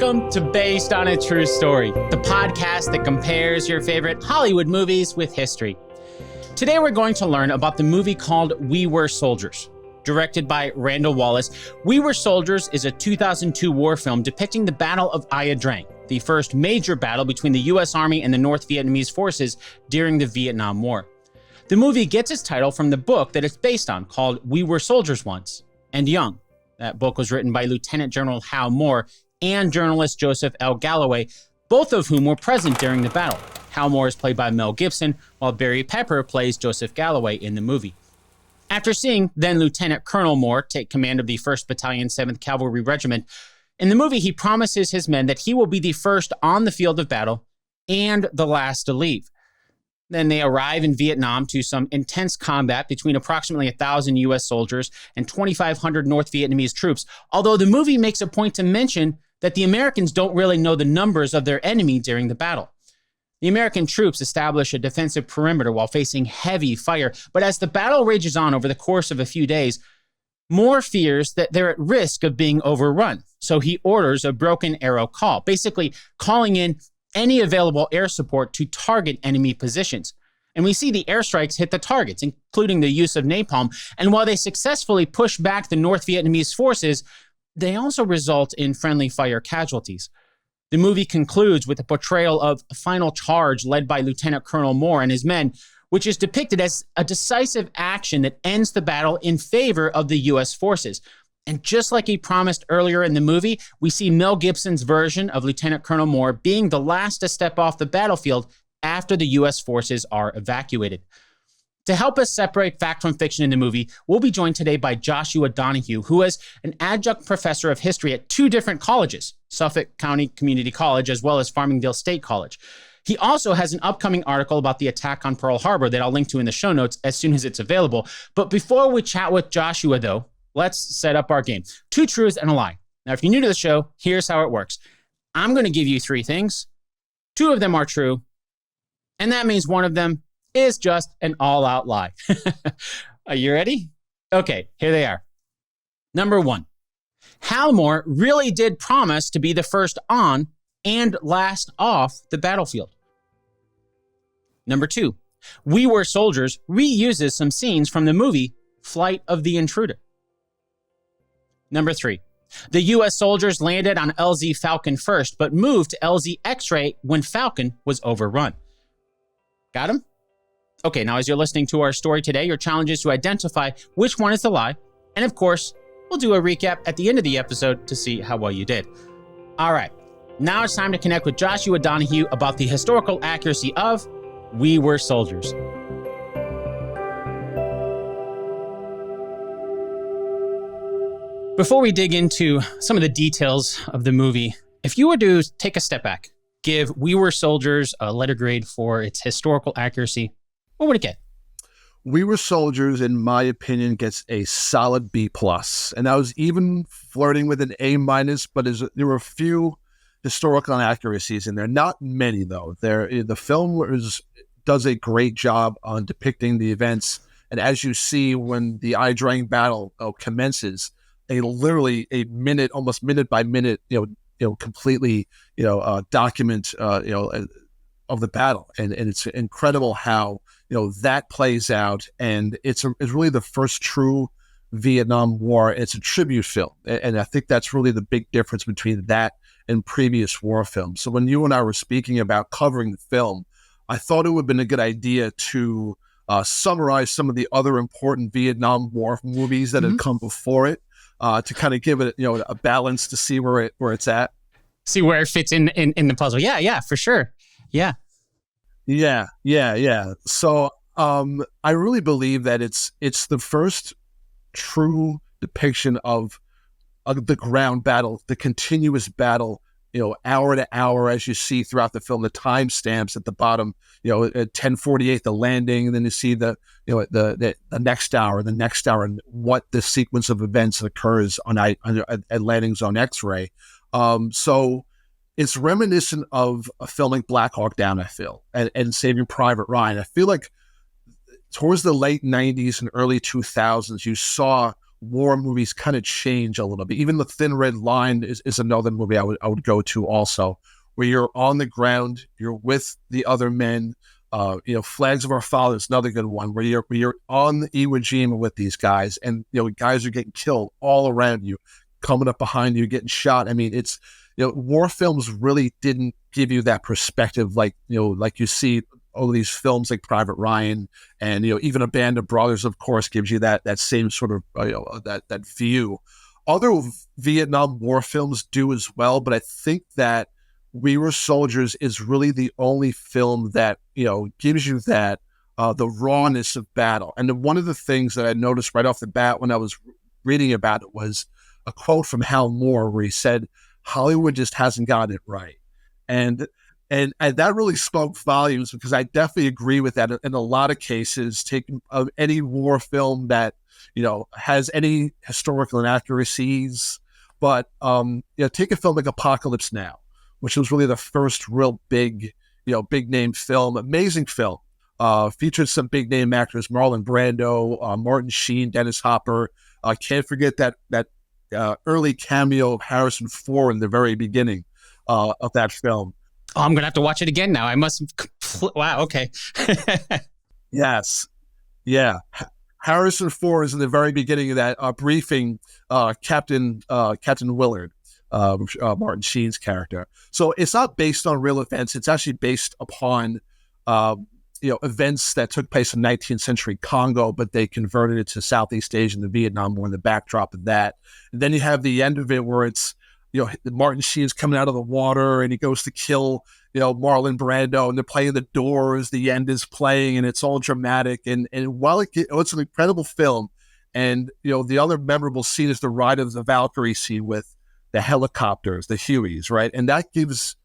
Welcome to Based on a True Story, the podcast that compares your favorite Hollywood movies with history. Today we're going to learn about the movie called We Were Soldiers. Directed by Randall Wallace, We Were Soldiers is a 2002 war film depicting the Battle of Ia Drang, the first major battle between the U.S. Army and the North Vietnamese forces during the Vietnam War. The movie gets its title from the book that it's based on, called We Were Soldiers Once and Young. That book was written by Lieutenant General Hal Moore and journalist Joseph L. Galloway, both of whom were present during the battle. Hal Moore is played by Mel Gibson, while Barry Pepper plays Joseph Galloway in the movie. After seeing then Lieutenant Colonel Moore take command of the 1st Battalion, 7th Cavalry Regiment, in the movie he promises his men that he will be the first on the field of battle and the last to leave. Then they arrive in Vietnam to some intense combat between approximately 1,000 U.S. soldiers and 2,500 North Vietnamese troops, although the movie makes a point to mention that the Americans don't really know the numbers of their enemy during the battle. The American troops establish a defensive perimeter while facing heavy fire, but as the battle rages on over the course of a few days, Moore fears that they're at risk of being overrun, so he orders a broken arrow call, basically calling in any available air support to target enemy positions. And we see the airstrikes hit the targets, including the use of napalm, and while they successfully push back the North Vietnamese forces, they also result in friendly fire casualties. The movie concludes with a portrayal of a final charge led by Lieutenant Colonel Moore and his men, which is depicted as a decisive action that ends the battle in favor of the U.S. forces. And just like he promised earlier in the movie, we see Mel Gibson's version of Lieutenant Colonel Moore being the last to step off the battlefield after the U.S. forces are evacuated. To help us separate fact from fiction in the movie, we'll be joined today by Joshua Donohue, who is an adjunct professor of history at 2 different colleges, Suffolk County Community College as well as Farmingdale State College. He also has an upcoming article about the attack on Pearl Harbor that I'll link to in the show notes as soon as it's available. But before we chat with Joshua, though, let's set up our game. 2 truths and a lie. Now, if you're new to the show, here's how it works. I'm going to give you 3 things. 2 of them are true, and that means one of them is just an all-out lie. Are you ready? Okay, here they are. Number 1, Hal Moore really did promise to be the first on and last off the battlefield. Number 2, We Were Soldiers reuses some scenes from the movie Flight of the Intruder. Number 3, the U.S. soldiers landed on LZ Falcon first, but moved to LZ X-Ray when Falcon was overrun. Got him? Okay, now as you're listening to our story today, your challenge is to identify which one is the lie. And of course, we'll do a recap at the end of the episode to see how well you did. All right, now it's time to connect with Joshua Donohue about the historical accuracy of We Were Soldiers. Before we dig into some of the details of the movie, if you were to take a step back, give We Were Soldiers a letter grade for its historical accuracy, what would it get? We Were Soldiers, in my opinion, gets a solid B+. And I was even flirting with an A-, but there were a few historical inaccuracies in there. Not many, though. The film does a great job on depicting the events. And as you see, when the Ia Drang battle commences, literally a minute, almost minute by minute, completely, document, of the battle. And it's incredible how, that plays out. And it's really the first true Vietnam War. It's a tribute film. And I think that's really the big difference between that and previous war films. So when you and I were speaking about covering the film, I thought it would have been a good idea to summarize some of the other important Vietnam War movies that had come before it, to kind of give it, a balance to see where it's at. See where it fits in the puzzle. Yeah, for sure. Yeah. So I really believe that it's the first true depiction of the ground battle, the continuous battle, hour to hour, as you see throughout the film, the timestamps at the bottom, at 10:48, the landing, and then you see the next hour, and what the sequence of events occurs at landing zone X-Ray. So it's reminiscent of a film like Black Hawk Down, I feel, and Saving Private Ryan. I feel like towards the late 90s and early 2000s, you saw war movies kind of change a little bit. Even The Thin Red Line is another movie I would go to also, where you're on the ground, you're with the other men. Flags of Our Fathers, another good one, where you're on the Iwo Jima with these guys, and guys are getting killed all around you, coming up behind you, getting shot. I mean, it's war films really didn't give you that perspective, like you see all these films like Private Ryan, and even A Band of Brothers, of course, gives you that same sort of that view. Other Vietnam War films do as well, but I think that We Were Soldiers is really the only film that gives you that the rawness of battle. And one of the things that I noticed right off the bat when I was reading about it was a quote from Hal Moore, where he said, "Hollywood just hasn't got it right," and that really spoke volumes, because I definitely agree with that in a lot of cases. Take any war film that has any historical inaccuracies, but take a film like Apocalypse Now, which was really the first real big name film, amazing film. Featured some big name actors: Marlon Brando, Martin Sheen, Dennis Hopper. I can't forget that early cameo of Harrison Ford in the very beginning of that film. Oh, I'm gonna have to watch it again now. I must. Wow. Okay. Yes. Yeah. Harrison Ford is in the very beginning of that briefing Captain Willard, Martin Sheen's character. So it's not based on real events. It's actually based upon events that took place in 19th century Congo, but they converted it to Southeast Asia and the Vietnam War in the backdrop of that. And then you have the end of it where it's Martin Sheen's coming out of the water and he goes to kill Marlon Brando, and they're playing The Doors. The end is playing, and it's all dramatic. And while it's an incredible film, and the other memorable scene is the Ride of the Valkyrie scene with the helicopters, the Hueys, right? And that gives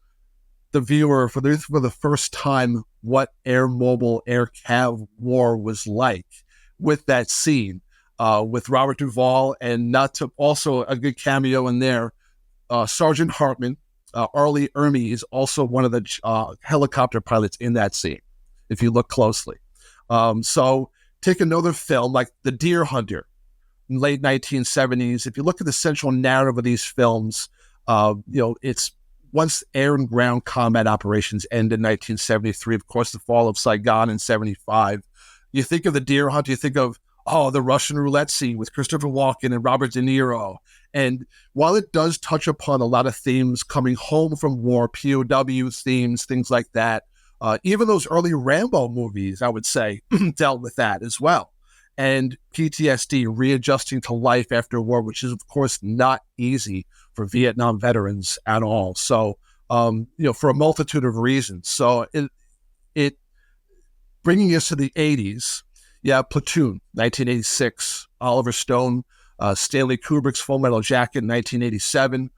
the viewer for the first time what Airmobile Air Cav war was like, with that scene with Robert Duvall, and also a good cameo in there. Sergeant Hartman, Arlie Ermey, is also one of the helicopter pilots in that scene, if you look closely. So take another film like The Deer Hunter in the late 1970s. If you look at the central narrative of these films, it's once air and ground combat operations end in 1973, of course, the fall of Saigon in 75. You think of The Deer Hunter, you think of the Russian roulette scene with Christopher Walken and Robert De Niro. And while it does touch upon a lot of themes coming home from war, POW themes, things like that, even those early Rambo movies, I would say, dealt with that as well. And PTSD, readjusting to life after war, which is, of course, not easy for Vietnam veterans at all. So, for a multitude of reasons. So it bringing us to the 80s, Platoon, 1986, Oliver Stone, Stanley Kubrick's Full Metal Jacket, 1987,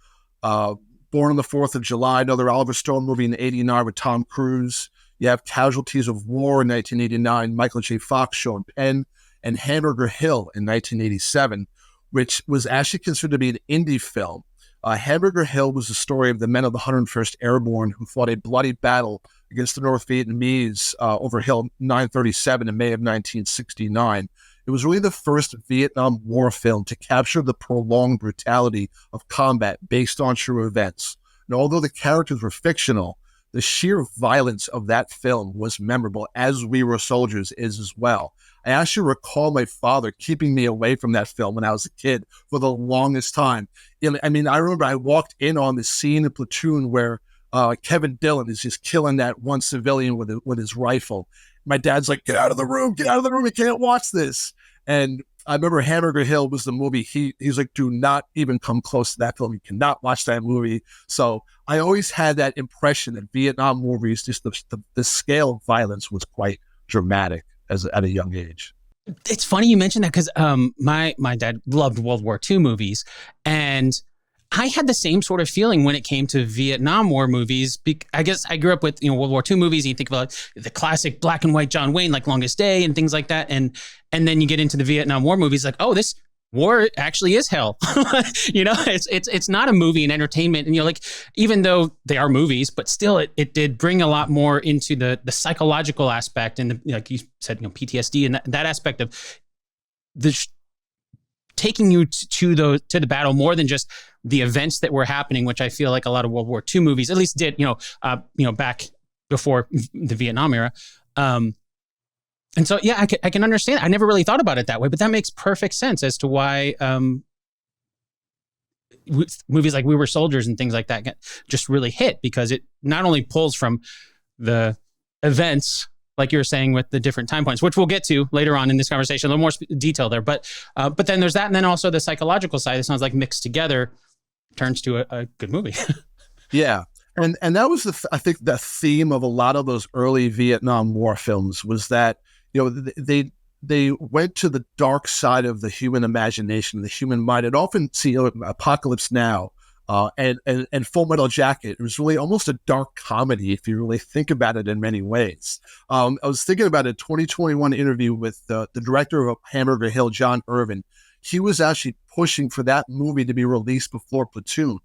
Born on the 4th of July, another Oliver Stone movie in 89 with Tom Cruise. You have Casualties of War in 1989, Michael J. Fox, Sean Penn, and Hamburger Hill in 1987, which was actually considered to be an indie film. Hamburger Hill was the story of the men of the 101st Airborne who fought a bloody battle against the North Vietnamese over Hill 937 in May of 1969. It was really the first Vietnam War film to capture the prolonged brutality of combat based on true events. And although the characters were fictional, the sheer violence of that film was memorable, as We Were Soldiers is as well. I actually recall my father keeping me away from that film when I was a kid for the longest time. I mean, I remember I walked in on the scene in Platoon where Kevin Dillon is just killing that one civilian with his rifle. My dad's like, get out of the room, we can't watch this. And I remember Hamburger Hill was the movie. He's like, do not even come close to that film. You cannot watch that movie. So I always had that impression that Vietnam movies, just the scale of violence was quite dramatic at a young age. It's funny you mentioned that, because my dad loved World War II movies, and I had the same sort of feeling when it came to Vietnam War movies. I guess I grew up with World War II movies. And you think about the classic black and white John Wayne, like Longest Day and things like that, and then you get into the Vietnam War movies, like, oh, this war actually is hell. It's not a movie and entertainment, and even though they are movies, but still it did bring a lot more into the psychological aspect, and like you said, PTSD and that aspect of the taking you to the battle more than just the events that were happening, which I feel like a lot of World War II movies at least did, back before the Vietnam era. And so, yeah, I can understand. I never really thought about it that way, but that makes perfect sense as to why movies like We Were Soldiers and things like that just really hit, because it not only pulls from the events, like you were saying, with the different time points, which we'll get to later on in this conversation, a little more detail there. But then there's that, and then also the psychological side. It sounds like mixed together turns to a good movie. Yeah. And that was I think the theme of a lot of those early Vietnam War films was that, they went to the dark side of the human imagination, the human mind. And often see Apocalypse Now and Full Metal Jacket. It was really almost a dark comedy if you really think about it in many ways. I was thinking about a 2021 interview with the director of Hamburger Hill, John Irvin. He was actually pushing for that movie to be released before Platoon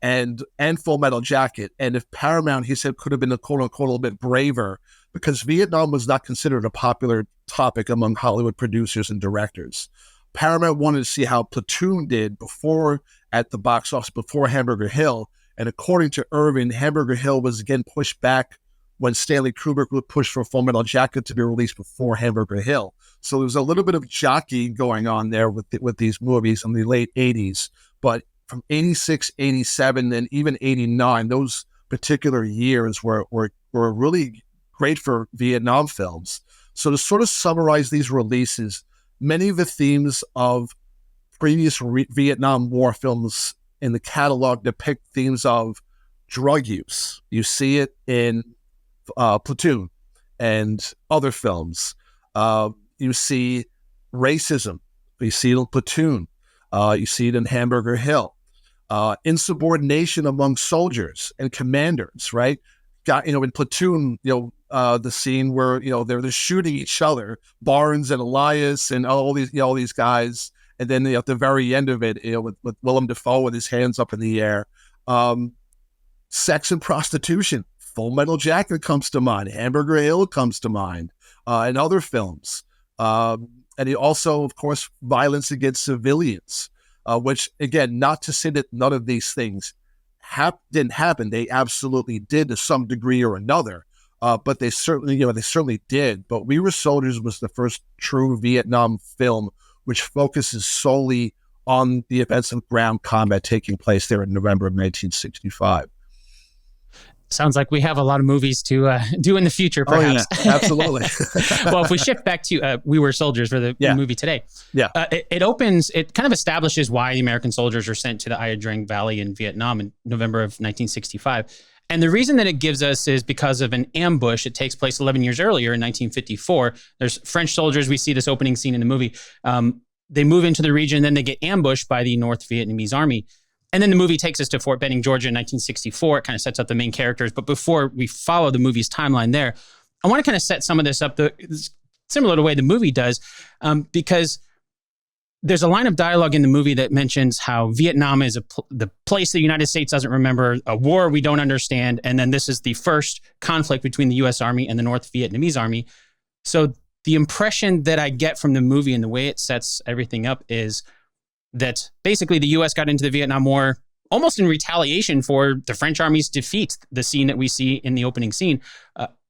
and Full Metal Jacket. And if Paramount, he said, could have been a quote unquote a little bit braver, because Vietnam was not considered a popular topic among Hollywood producers and directors. Paramount wanted to see how Platoon did before at the box office, before Hamburger Hill. And according to Irvin, Hamburger Hill was again pushed back when Stanley Kubrick would push for Full Metal Jacket to be released before Hamburger Hill. So there was a little bit of jockeying going on there with these movies in the late 80s. But from 86, 87, and even 89, those particular years were really great for Vietnam films. So to sort of summarize these releases, many of the themes of previous Vietnam War films in the catalog depict themes of drug use. You see it in Platoon and other films. You see racism. You see it in Platoon. You see it in Hamburger Hill. Insubordination among soldiers and commanders, right? In Platoon, the scene where, they're shooting each other, Barnes and Elias and all these guys. And then at the very end of it, with Willem Dafoe with his hands up in the air. Sex and prostitution. Full Metal Jacket comes to mind. Hamburger Hill comes to mind, and other films. And also, of course, violence against civilians, which, again, not to say that none of these things didn't happen. They absolutely did to some degree or another. But they certainly did. But We Were Soldiers was the first true Vietnam film which focuses solely on the events of ground combat taking place there in November of 1965. Sounds like we have a lot of movies to do in the future, perhaps. Oh, yeah, absolutely. Well, if we shift back to We Were Soldiers for the movie today, it kind of establishes why the American soldiers are sent to the Ia Drang Valley in Vietnam in November of 1965. And the reason that it gives us is because of an ambush. It takes place 11 years earlier in 1954. There's French soldiers. We see this opening scene in the movie. They move into the region, then they get ambushed by the North Vietnamese army. And then the movie takes us to Fort Benning, Georgia in 1964. It kind of sets up the main characters. But before we follow the movie's timeline there, I want to kind of set some of this up similar to the way the movie does, because there's a line of dialogue in the movie that mentions how Vietnam is the place the United States doesn't remember, a war we don't understand, and then this is the first conflict between the U.S. Army and the North Vietnamese Army. So the impression that I get from the movie and the way it sets everything up is that basically the U.S. got into the Vietnam War almost in retaliation for the French Army's defeat, the scene that we see in the opening scene.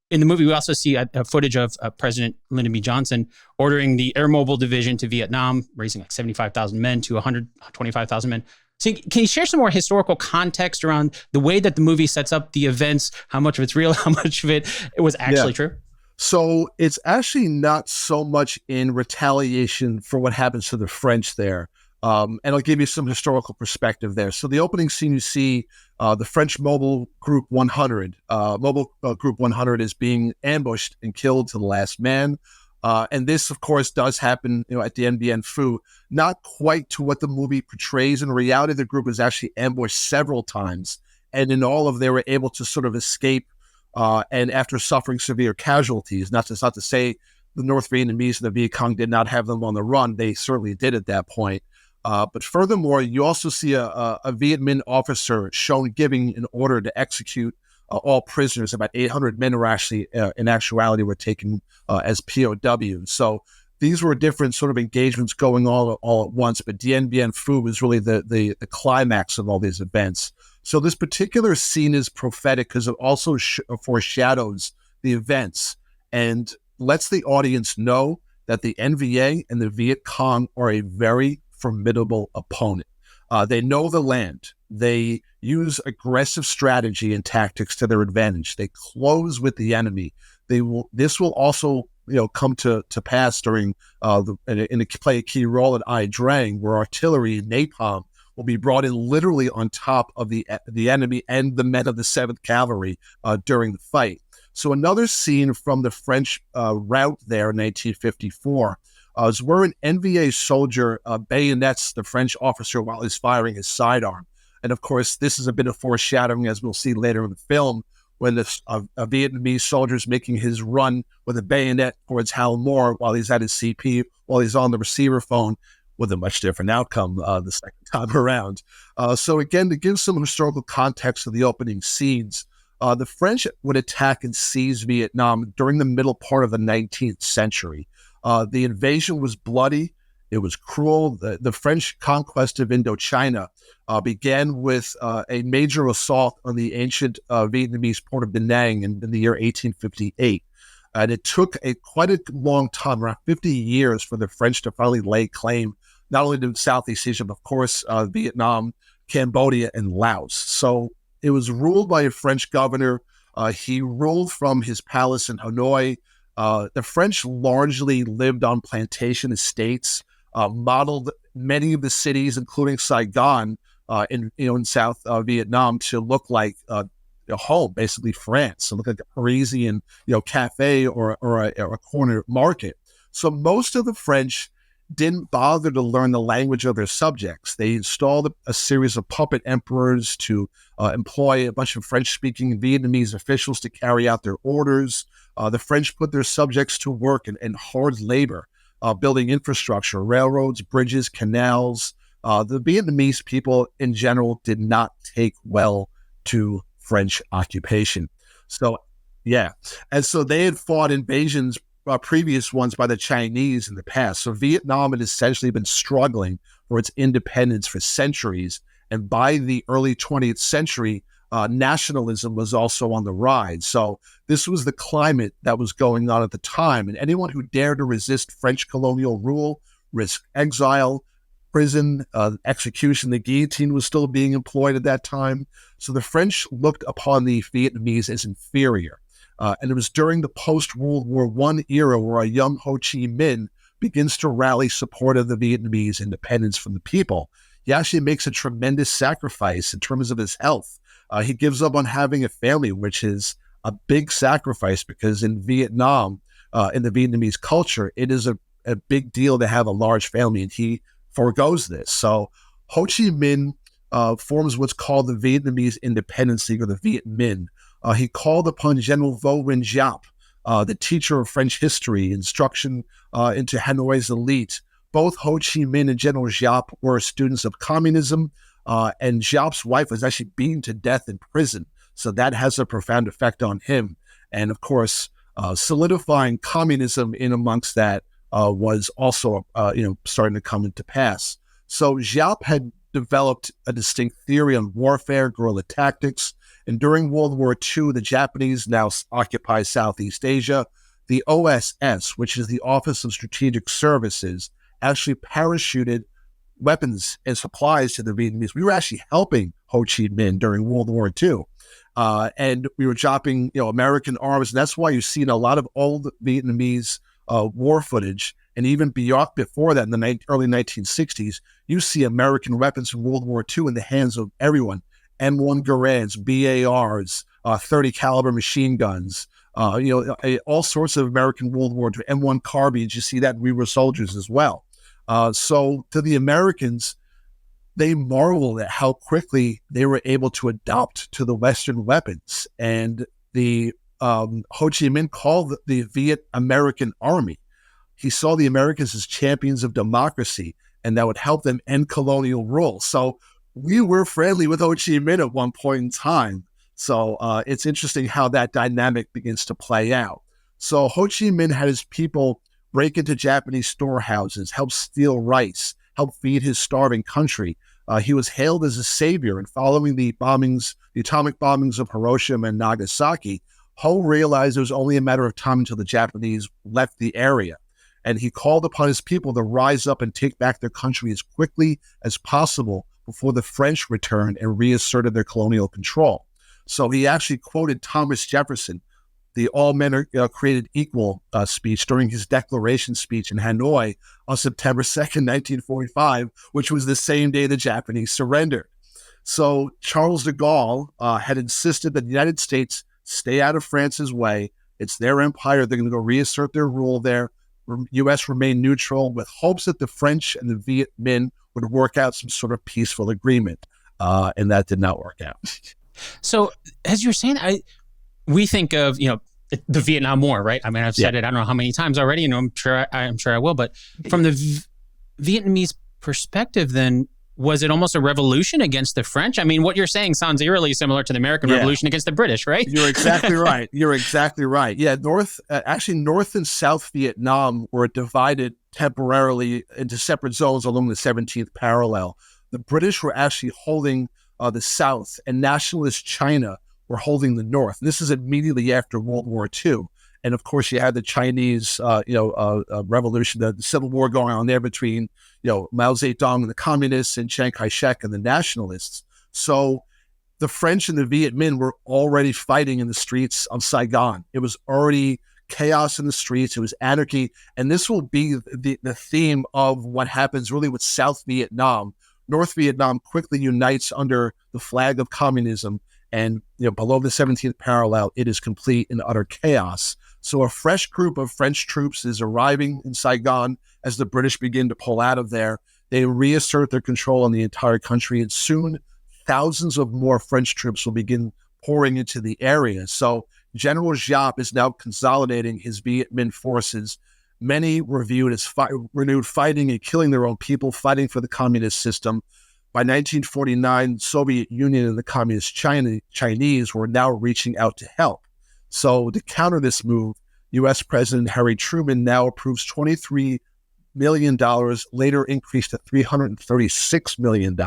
In the movie, we also see a footage of President Lyndon B. Johnson ordering the Airmobile division to Vietnam, raising like 75,000 men to 125,000 men. So can you share some more historical context around the way that the movie sets up the events, how much of it's real, how much of it was actually true? So it's actually not so much in retaliation for what happens to the French there. And I'll give you some historical perspective there. So the opening scene, you see the French Mobile Group 100. Group 100 is being ambushed and killed to the last man. And this, of course, does happen at the Dien Phu. Not quite to what the movie portrays. In reality, the group was actually ambushed several times. And in all of, they were able to sort of escape. And after suffering severe casualties, not to say the North Vietnamese and the Viet Cong did not have them on the run. They certainly did at that point. But furthermore, you also see a Viet Minh officer shown giving an order to execute all prisoners. About 800 men were actually, in actuality, were taken as POWs. So these were different sort of engagements going all at once, but Dien Bien Phu was really the climax of all these events. So this particular scene is prophetic because it also foreshadows the events and lets the audience know that the NVA and the Viet Cong are a very formidable opponent. They know the land. They use aggressive strategy and tactics to their advantage. They close with the enemy. This will also come to pass during play a key role in Ia Drang, where artillery and napalm will be brought in literally on top of the enemy and the men of the 7th Cavalry during the fight. So another scene from the French rout there in 1954 is where an NVA soldier bayonets the French officer while he's firing his sidearm. And of course, this is a bit of foreshadowing, as we'll see later in the film, when a Vietnamese soldier is making his run with a bayonet towards Hal Moore while he's at his CP, while he's on the receiver phone, with a much different outcome the second time around. So again, to give some historical context to the opening scenes, the French would attack and seize Vietnam during the middle part of the 19th century. The invasion was bloody. It was cruel. The French conquest of Indochina began with a major assault on the ancient Vietnamese port of Da Nang in the year 1858. And it took quite a long time, around 50 years, for the French to finally lay claim not only to Southeast Asia, but of course, Vietnam, Cambodia, and Laos. So it was ruled by a French governor. He ruled from his palace in Hanoi. The French largely lived on plantation estates, modeled many of the cities, including Saigon, in South Vietnam, to look like a home, basically France, so look like a Parisian cafe or a corner market. So most of the French didn't bother to learn the language of their subjects. They installed a series of puppet emperors to employ a bunch of French-speaking Vietnamese officials to carry out their orders. The French put their subjects to work in hard labor, building infrastructure, railroads, bridges, canals. The Vietnamese people in general did not take well to French occupation. So, yeah. And so they had fought invasions, previous ones by the Chinese in the past. So Vietnam had essentially been struggling for its independence for centuries. And by the early 20th century, nationalism was also on the rise. So this was the climate that was going on at the time. And anyone who dared to resist French colonial rule risked exile, prison, execution. The guillotine was still being employed at that time. So the French looked upon the Vietnamese as inferior. And it was during the post-World War I era where a young Ho Chi Minh begins to rally support of the Vietnamese independence from the people. He actually makes a tremendous sacrifice in terms of his health. He gives up on having a family, which is a big sacrifice because in Vietnam, in the Vietnamese culture, it is a big deal to have a large family, and he forgoes this. So Ho Chi Minh forms what's called the Vietnamese Independence League, or the Viet Minh. He called upon General Vo Nguyen Giap, the teacher of French history, instruction into Hanoi's elite. Both Ho Chi Minh and General Giap were students of communism, and Giap's wife was actually beaten to death in prison. So that has a profound effect on him. And of course, solidifying communism in amongst that was also, starting to come into pass. So Giap had developed a distinct theory on warfare, guerrilla tactics. And during World War II, the Japanese now occupy Southeast Asia. The OSS, which is the Office of Strategic Services, actually parachuted weapons and supplies to the Vietnamese. We were actually helping Ho Chi Minh during World War II. And we were dropping, American arms. And that's why you see in a lot of old Vietnamese war footage, and even before that, in the early 1960s, you see American weapons from World War II in the hands of everyone. M1 Garands, BARs, 30 caliber machine guns, all sorts of American World War II, M1 carbines. You see that we were soldiers as well. So to the Americans, they marveled at how quickly they were able to adopt to the Western weapons. And the Ho Chi Minh called the Viet American Army. He saw the Americans as champions of democracy, and that would help them end colonial rule. So we were friendly with Ho Chi Minh at one point in time. So it's interesting how that dynamic begins to play out. So Ho Chi Minh had his people break into Japanese storehouses, help steal rice, help feed his starving country. He was hailed as a savior, and following the atomic bombings of Hiroshima and Nagasaki, Ho realized it was only a matter of time until the Japanese left the area. And he called upon his people to rise up and take back their country as quickly as possible before the French returned and reasserted their colonial control. So he actually quoted Thomas Jefferson, the all men are created equal speech during his declaration speech in Hanoi on September 2nd, 1945, which was the same day the Japanese surrendered. So Charles de Gaulle had insisted that the United States stay out of France's way. It's their empire. They're going to go reassert their rule there. U.S. remain neutral with hopes that the French and the Viet Minh would work out some sort of peaceful agreement. And that did not work out. So as you're saying, we think of, the Vietnam War, right? I mean, I've said it, I don't know how many times already, I'm sure I will, but from the Vietnamese perspective, then, was it almost a revolution against the French? I mean, what you're saying sounds eerily similar to the American Revolution against the British, right? You're exactly right. You're exactly right. Yeah, North and South Vietnam were divided temporarily into separate zones along the 17th parallel. The British were actually holding the South, and nationalist China were holding the North. This is immediately after World War II. And of course, you had the Chinese, revolution, the civil war going on there between, Mao Zedong and the communists and Chiang Kai-shek and the nationalists. So the French and the Viet Minh were already fighting in the streets of Saigon. It was already chaos in the streets. It was anarchy. And this will be the theme of what happens really with South Vietnam. North Vietnam quickly unites under the flag of communism. And below the 17th parallel, it is complete and utter chaos. So a fresh group of French troops is arriving in Saigon as the British begin to pull out of there. They reassert their control on the entire country, and soon thousands of more French troops will begin pouring into the area. So General Giap is now consolidating his Viet Minh forces. Many were viewed as renewed fighting and killing their own people, fighting for the communist system. By 1949, Soviet Union and the Communist Chinese were now reaching out to help. So to counter this move, U.S. President Harry Truman now approves $23 million, later increased to $336 million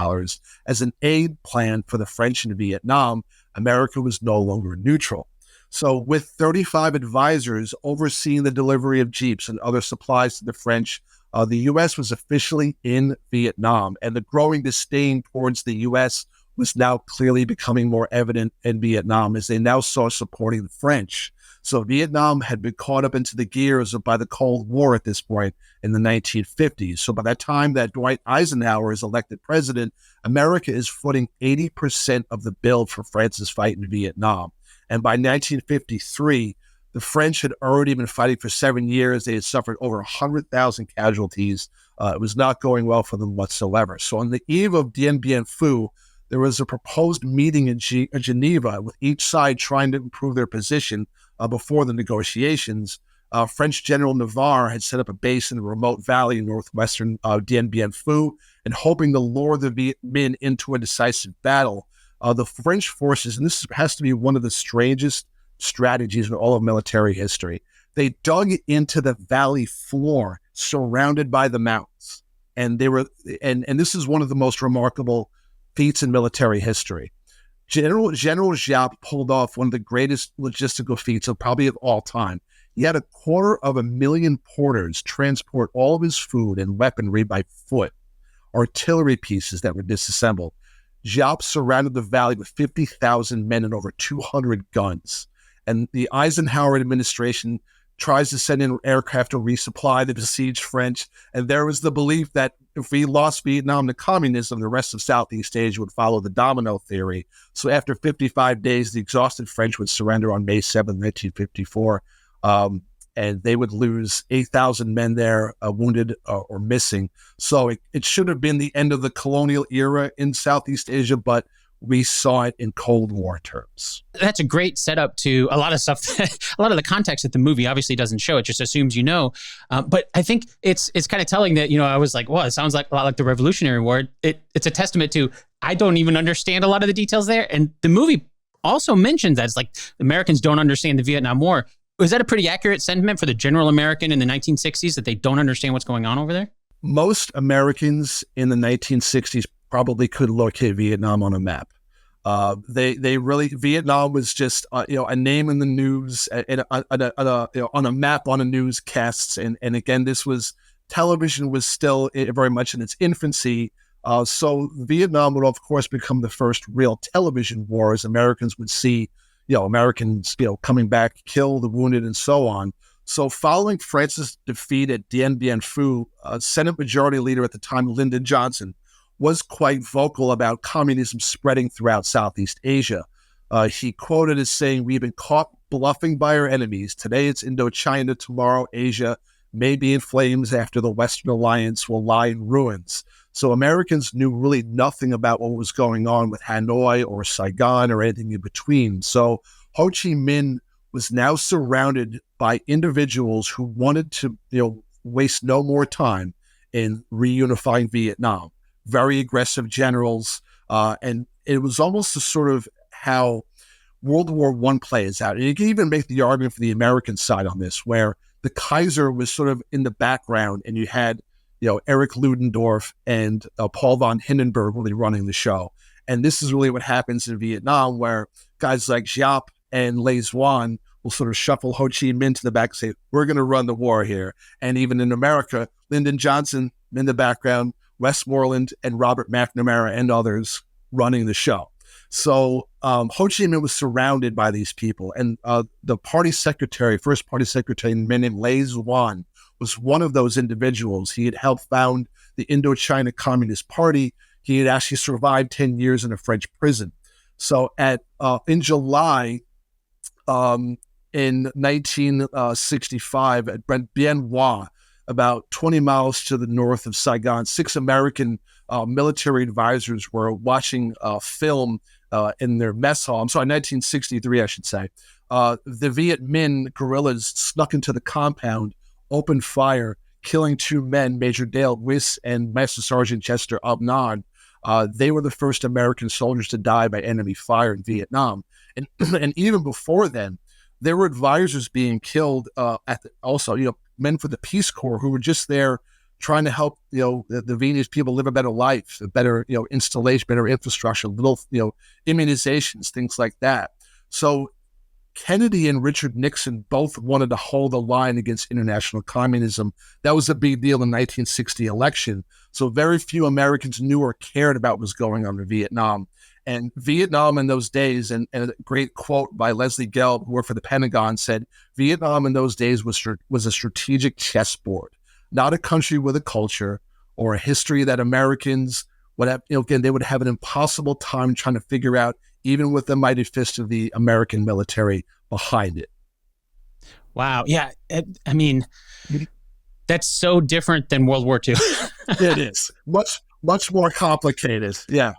as an aid plan for the French in Vietnam. America was no longer neutral. So with 35 advisors overseeing the delivery of jeeps and other supplies to the French, the U.S. was officially in Vietnam, and the growing disdain towards the U.S. was now clearly becoming more evident in Vietnam as they now saw supporting the French. So Vietnam had been caught up into the gears by the Cold War at this point in the 1950s. So by the time that Dwight Eisenhower is elected president, America is footing 80% of the bill for France's fight in Vietnam. And by 1953, the French had already been fighting for 7 years. They had suffered over 100,000 casualties. It was not going well for them whatsoever. So on the eve of Dien Bien Phu, there was a proposed meeting in Geneva with each side trying to improve their position before the negotiations. French General Navarre had set up a base in a remote valley in northwestern Dien Bien Phu, and hoping to lure the Viet Minh into a decisive battle. The French forces, and this has to be one of the strangest strategies in all of military history, they dug into the valley floor surrounded by the mountains. And they were, and this is one of the most remarkable feats in military history. General Giap pulled off one of the greatest logistical feats of probably of all time. He had 250,000 porters transport all of his food and weaponry by foot, artillery pieces that were disassembled. Giap surrounded the valley with 50,000 men and over 200 guns. And the Eisenhower administration tries to send in aircraft to resupply the besieged French. And there was the belief that if we lost Vietnam to communism, the rest of Southeast Asia would follow the domino theory. So after 55 days, the exhausted French would surrender on May 7, 1954. And they would lose 8,000 men there, wounded or missing. So it should have been the end of the colonial era in Southeast Asia, but we saw it in Cold War terms. That's a great setup to a lot of stuff, a lot of the context that the movie obviously doesn't show. It just assumes you know. But I think it's kind of telling that, I was like, well, it sounds like a lot like the Revolutionary War. It's a testament to, I don't even understand a lot of the details there. And the movie also mentions that it's like Americans don't understand the Vietnam War. Was that a pretty accurate sentiment for the general American in the 1960s that they don't understand what's going on over there? Most Americans in the 1960s probably could locate Vietnam on a map. They really, Vietnam was just a name in the news and on a map on a newscasts, and again, this was television was still very much in its infancy. So Vietnam would of course become the first real television war, as Americans would see Americans coming back, kill the wounded, and so on. So following France's defeat at Dien Bien Phu, Senate Majority Leader at the time, Lyndon Johnson, was quite vocal about communism spreading throughout Southeast Asia. He quoted as saying, "We've been caught bluffing by our enemies. Today it's Indochina, tomorrow Asia may be in flames after the Western Alliance will lie in ruins." So Americans knew really nothing about what was going on with Hanoi or Saigon or anything in between. So Ho Chi Minh was now surrounded by individuals who wanted to, waste no more time in reunifying Vietnam. Very aggressive generals, and it was almost a sort of how World War I plays out. And you can even make the argument for the American side on this, where the Kaiser was sort of in the background, and you had, Erich Ludendorff and Paul von Hindenburg really running the show. And this is really what happens in Vietnam, where guys like Giap and Le Duan will sort of shuffle Ho Chi Minh to the back and say, "We're going to run the war here." And even in America, Lyndon Johnson in the background, Westmoreland and Robert McNamara and others running the show. So Ho Chi Minh was surrounded by these people. And the party secretary, first party secretary, a man named Le Duan, was one of those individuals. He had helped found the Indochina Communist Party. He had actually survived 10 years in a French prison. So in July, in 1965, at Bien Hoa, about 20 miles to the north of Saigon, 6 American military advisors were watching film in their mess hall. I'm sorry, 1963, I should say. The Viet Minh guerrillas snuck into the compound, opened fire, killing 2 men, Major Dale Wyss and Master Sergeant Chester Abnan. They were the first American soldiers to die by enemy fire in Vietnam. And even before then, there were advisors being killed men for the Peace Corps who were just there trying to help, the Vietnamese people live a better life, a better, installation, better infrastructure, little, immunizations, things like that. So Kennedy and Richard Nixon both wanted to hold the line against international communism. That was a big deal in the 1960 election. So very few Americans knew or cared about what was going on in Vietnam. And Vietnam in those days, and a great quote by Leslie Gelb, who worked for the Pentagon, said, "Vietnam in those days was a strategic chessboard, not a country with a culture or a history that Americans would have, they would have an impossible time trying to figure out, even with the mighty fist of the American military behind it." Wow. Yeah. I mean, that's so different than World War II. It is. Much more complicated. Yeah.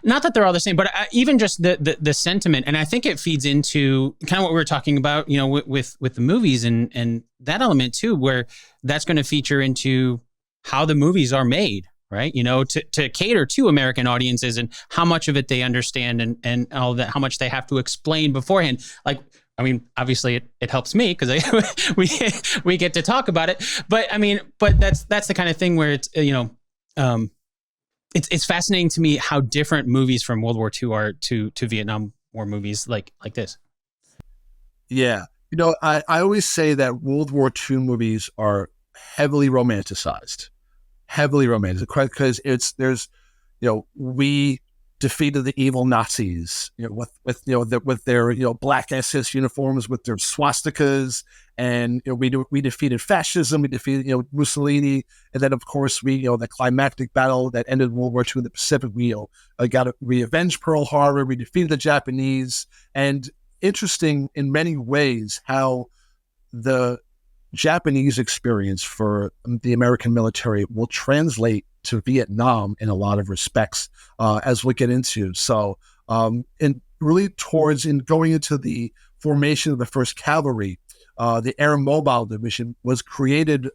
Not that they're all the same, but even just the sentiment, and I think it feeds into kind of what we were talking about, with the movies and that element too, where that's going to feature into how the movies are made, right? To cater to American audiences and how much of it they understand and all that, how much they have to explain beforehand. Like, I mean, obviously it helps me because we get to talk about it, but that's the kind of thing where it's, It's fascinating to me how different movies from World War II are to Vietnam War movies like this. Yeah. I always say that World War II movies are heavily romanticized, because we defeated the evil Nazis, with their black SS uniforms, with their swastikas, and we defeated fascism, we defeated Mussolini, and then of course the climactic battle that ended World War II in the Pacific. We avenged Pearl Harbor, we defeated the Japanese, and interesting in many ways how the Japanese experience for the American military will translate to Vietnam in a lot of respects, as we'll get into. So, and really in going into the formation of the 1st Cavalry, the Airmobile Division was created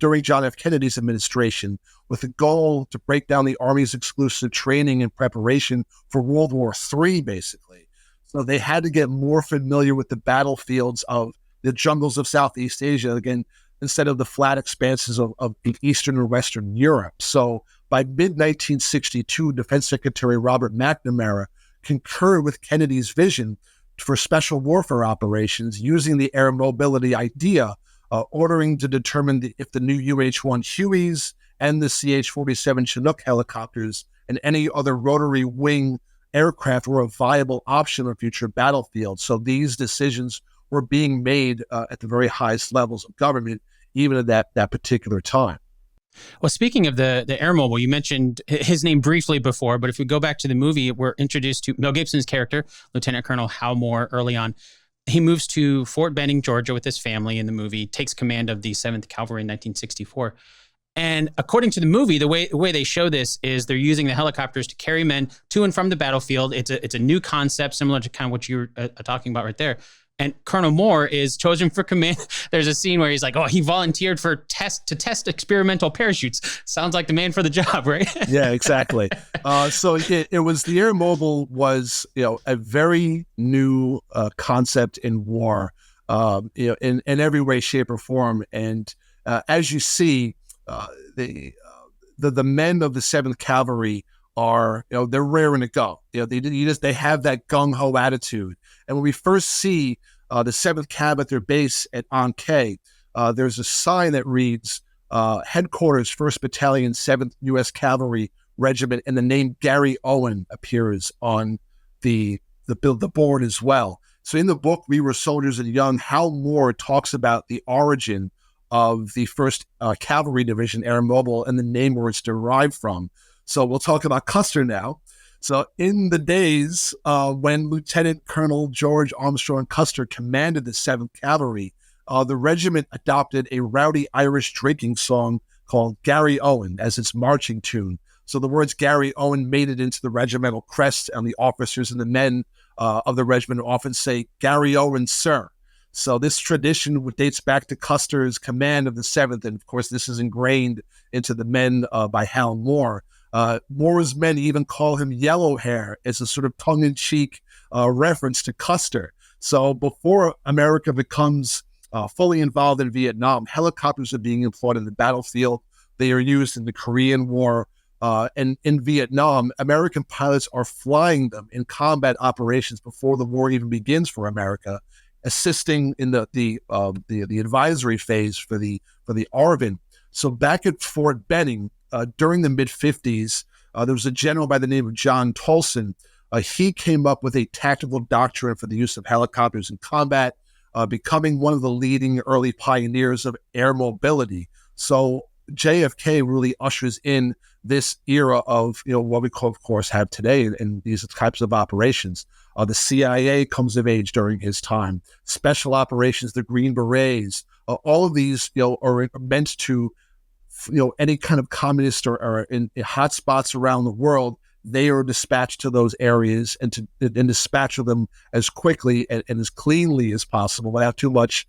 during John F. Kennedy's administration with a goal to break down the Army's exclusive training and preparation for World War III, basically. So they had to get more familiar with the battlefields of the jungles of Southeast Asia, again, instead of the flat expanses of Eastern or Western Europe. So by mid-1962, Defense Secretary Robert McNamara concurred with Kennedy's vision for special warfare operations using the air mobility idea, ordering to determine if the new UH-1 Hueys and the CH-47 Chinook helicopters and any other rotary wing aircraft were a viable option on future battlefields. So these decisions were being made at the very highest levels of government, even at that particular time. Well, speaking of the Airmobile, you mentioned his name briefly before, but if we go back to the movie, we're introduced to Mel Gibson's character, Lieutenant Colonel Hal Moore, early on. He moves to Fort Benning, Georgia with his family in the movie, takes command of the 7th Cavalry in 1964. And according to the movie, the way they show this is they're using the helicopters to carry men to and from the battlefield. It's a new concept, similar to kind of what you were talking about right there. And Colonel Moore is chosen for command. There's a scene where he's like, he volunteered to test experimental parachutes. Sounds like the man for the job, right? Yeah, exactly. So it was, the Airmobile was, a very new concept in war, in every way, shape, or form. And as you see, the men of the 7th Cavalry are, they're raring to go. They have that gung-ho attitude. And when we first see the 7th Cav at their base at Ankh, there's a sign that reads, Headquarters, 1st Battalion, 7th U.S. Cavalry Regiment, and the name Gary Owen appears on the board as well. So in the book, We Were Soldiers and Young, Hal Moore talks about the origin of the 1st Cavalry Division, Airmobile, and the name where it's derived from. So we'll talk about Custer now. So in the days when Lieutenant Colonel George Armstrong Custer commanded the 7th Cavalry, the regiment adopted a rowdy Irish drinking song called Gary Owen as its marching tune. So the words Gary Owen made it into the regimental crest, and the officers and the men of the regiment often say, Gary Owen, sir. So this tradition dates back to Custer's command of the 7th, and of course this is ingrained into the men by Hal Moore. Moore's men even call him Yellow Hair as a sort of tongue-in-cheek reference to Custer. So before America becomes fully involved in Vietnam, helicopters are being employed in the battlefield. They are used in the Korean War. And in Vietnam, American pilots are flying them in combat operations before the war even begins for America, assisting in the advisory phase for the ARVN. So back at Fort Benning, during the mid-50s, there was a general by the name of John Tolson. He came up with a tactical doctrine for the use of helicopters in combat, becoming one of the leading early pioneers of air mobility. So JFK really ushers in this era of, what we of course have today in these types of operations. The CIA comes of age during his time. Special operations, the Green Berets, all of these, are meant to, any kind of communist or in hot spots around the world, they are dispatched to those areas and dispatch them as quickly and as cleanly as possible without too much,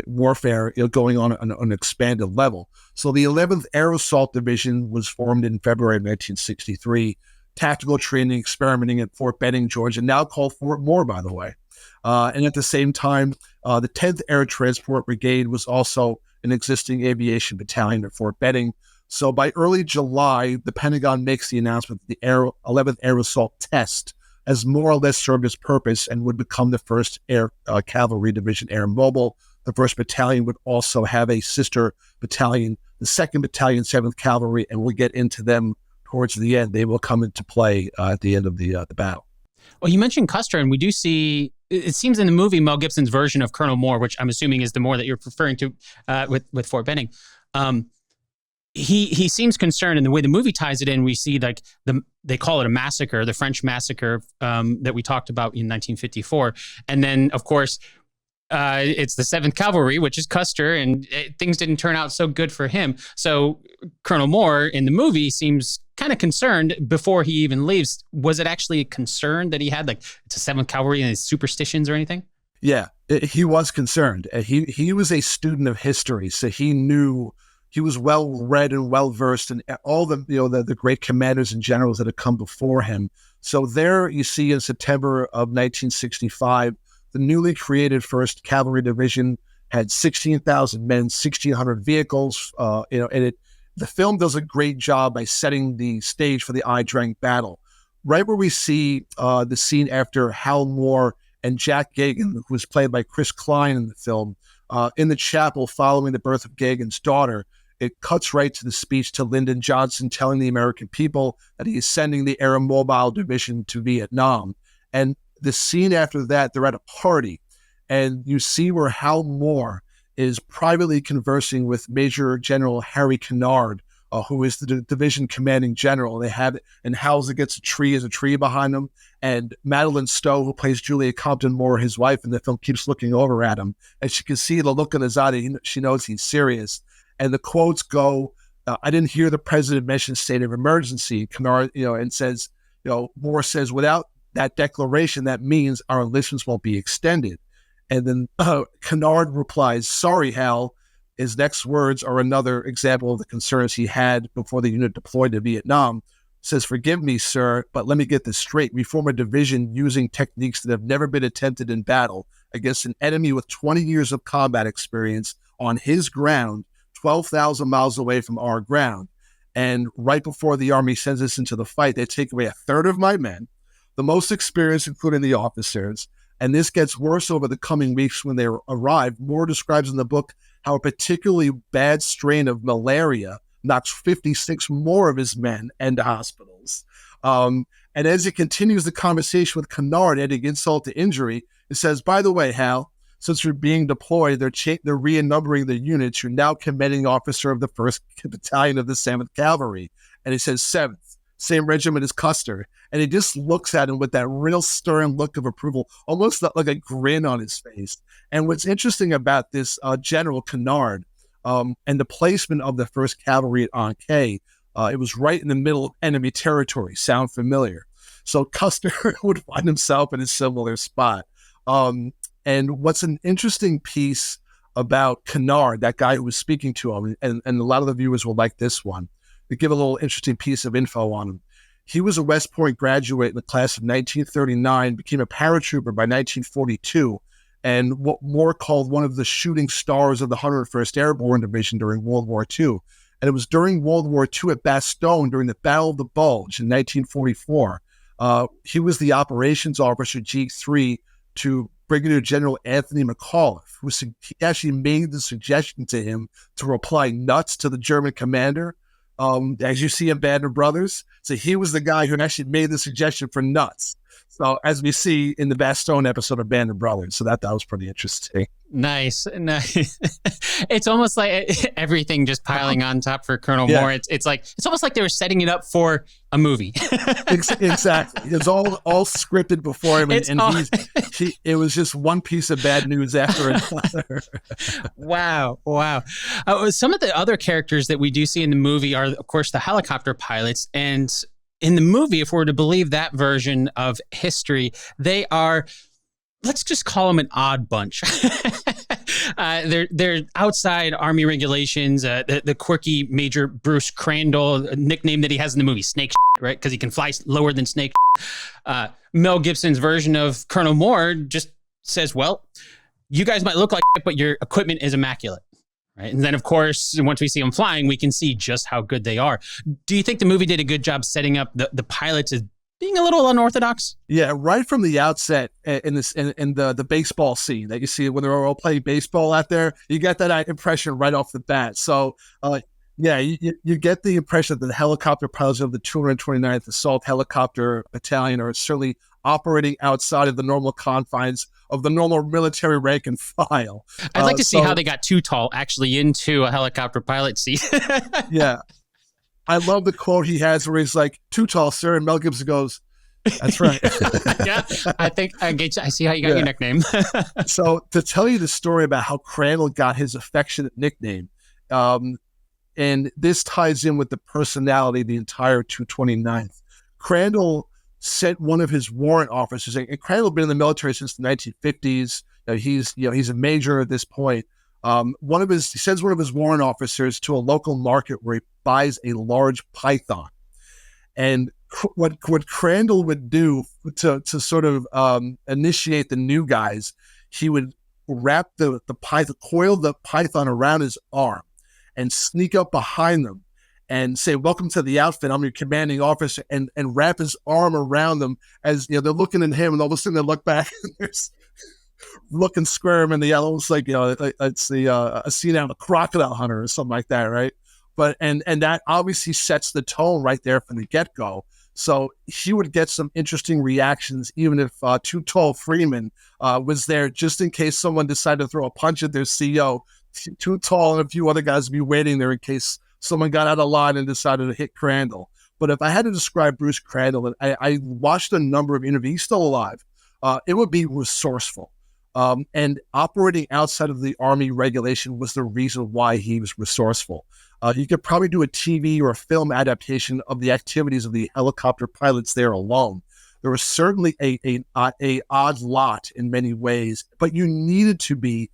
warfare going on an expanded level. So the 11th Air Assault Division was formed in February of 1963. Tactical training, experimenting at Fort Benning, Georgia, now called Fort Moore, by the way. And at the same time, the 10th Air Transport Brigade was also an existing aviation battalion at Fort Benning. So by early July, the Pentagon makes the announcement that the 11th Air Assault Test has more or less served its purpose and would become the 1st Air Cavalry Division Airmobile. The 1st Battalion would also have a sister battalion, the 2nd Battalion, 7th Cavalry, and we'll get into them towards the end. They will come into play at the end of the battle. Well, you mentioned Custer, and we do see, it seems in the movie, Mel Gibson's version of Colonel Moore, which I'm assuming is the Moore that you're referring to with Fort Benning. He seems concerned, and the way the movie ties it in, we see like they call it a massacre, the French massacre that we talked about in 1954. And then, of course, it's the 7th Cavalry, which is Custer, and things didn't turn out so good for him. So Colonel Moore in the movie seems kind of concerned before he even leaves. Was it actually a concern that he had, like it's a 7th Cavalry and his superstitions or anything? Yeah, he was concerned. He was a student of history, so he knew, he was well read and well versed in all the great commanders and generals that had come before him. So there you see in September of 1965, The newly created 1st Cavalry Division had 16,000 men, 1,600 vehicles, and the film does a great job by setting the stage for the Ia Drang battle. Right where we see the scene after Hal Moore and Jack Gagan, who was played by Chris Klein in the film, in the chapel following the birth of Gagan's daughter, it cuts right to the speech to Lyndon Johnson telling the American people that he is sending the Airmobile division to Vietnam. And the scene after that, they're at a party, and you see where Hal Moore is privately conversing with Major General Harry Kennard, who is the division commanding general. They have it, and Hal's against a tree, as a tree behind him, and Madeline Stowe, who plays Julia Compton Moore, his wife in the film, keeps looking over at him, and she can see the look in his eye. She knows he's serious. And the quotes go, I didn't hear the president mention state of emergency. Kennard, and says, Moore says, without that declaration, that means our enlistments won't be extended. And then Kennard replies, sorry, Hal. His next words are another example of the concerns he had before the unit deployed to Vietnam. Says, forgive me, sir, but let me get this straight. We form a division using techniques that have never been attempted in battle against an enemy with 20 years of combat experience on his ground, 12,000 miles away from our ground. And right before the Army sends us into the fight, they take away a third of my men, the most experienced, including the officers. And this gets worse over the coming weeks when they arrive. Moore describes in the book how a particularly bad strain of malaria knocks 56 more of his men into hospitals. And as it continues the conversation with Kennard, adding insult to injury, it says, by the way, Hal, since you're being deployed, they're re-numbering the units. You're now commanding officer of the 1st Battalion of the 7th Cavalry. And he says 7th, same regiment as Custer. And he just looks at him with that real stern look of approval, almost like a grin on his face. And what's interesting about this General Kennard and the placement of the 1st Cavalry at Ankh, it was right in the middle of enemy territory. Sound familiar? So Custer would find himself in a similar spot. And what's an interesting piece about Kennard, that guy who was speaking to him, and a lot of the viewers will like this one, to give a little interesting piece of info on him. He was a West Point graduate in the class of 1939, became a paratrooper by 1942, and what Moore called one of the shooting stars of the 101st Airborne Division during World War II. And it was during World War II at Bastogne during the Battle of the Bulge in 1944. He was the operations officer, G3, to Brigadier General Anthony McAuliffe, who he actually made the suggestion to him to reply nuts to the German commander, as you see in Band of Brothers. So he was the guy who actually made the suggestion for nuts. So as we see in the Bastogne episode of Band of Brothers. So that was pretty interesting. Nice. It's almost like everything just piling on top for Colonel Moore. It's almost like they were setting it up for a movie. Exactly. It's all scripted before him, and it was just one piece of bad news after another. Wow. Some of the other characters that we do see in the movie are, of course, the helicopter pilots. And in the movie, if we're to believe that version of history, they are, let's just call them an odd bunch. They're outside Army regulations. The quirky Major Bruce Crandall, a nickname that he has in the movie, Snake, right? Because he can fly lower than Snake. Mel Gibson's version of Colonel Moore just says, well, you guys might look like but your equipment is immaculate. Right. And then, of course, once we see them flying, we can see just how good they are. Do you think the movie did a good job setting up the pilots as being a little unorthodox? Yeah, right from the outset in the baseball scene that you see when they're all playing baseball out there, you get that impression right off the bat. So, you get the impression that the helicopter pilots of the 229th Assault Helicopter Battalion are certainly operating outside of the normal confines of the normal military rank and file. I'd like to see how they got too tall actually into a helicopter pilot seat. Yeah. I love the quote he has where he's like, too tall, sir. And Mel Gibson goes, that's right. Yeah, I think I see how you got your nickname. So to tell you the story about how Crandall got his affectionate nickname, and this ties in with the personality of the entire 229th. Crandall sent one of his warrant officers, and Crandall had been in the military since the 1950s. He's a major at this point. He sends one of his warrant officers to a local market where he buys a large python. And what Crandall would do to sort of initiate the new guys, he would wrap the python, coil the python around his arm, and sneak up behind them and say, "Welcome to the outfit. I'm your commanding officer," and wrap his arm around them as they're looking at him, and all of a sudden they look back and there's looking square in the yellow. It's like it's a scene out of Crocodile Hunter or something like that, right? But and that obviously sets the tone right there from the get go. So he would get some interesting reactions, even if Too Tall Freeman was there, just in case someone decided to throw a punch at their CEO. Too Tall and a few other guys would be waiting there in case someone got out of line and decided to hit Crandall. But if I had to describe Bruce Crandall, and I watched a number of interviews, he's still alive, it would be resourceful. And operating outside of the Army regulation was the reason why he was resourceful. You could probably do a TV or a film adaptation of the activities of the helicopter pilots there alone. There was certainly a odd lot in many ways, but you needed to be,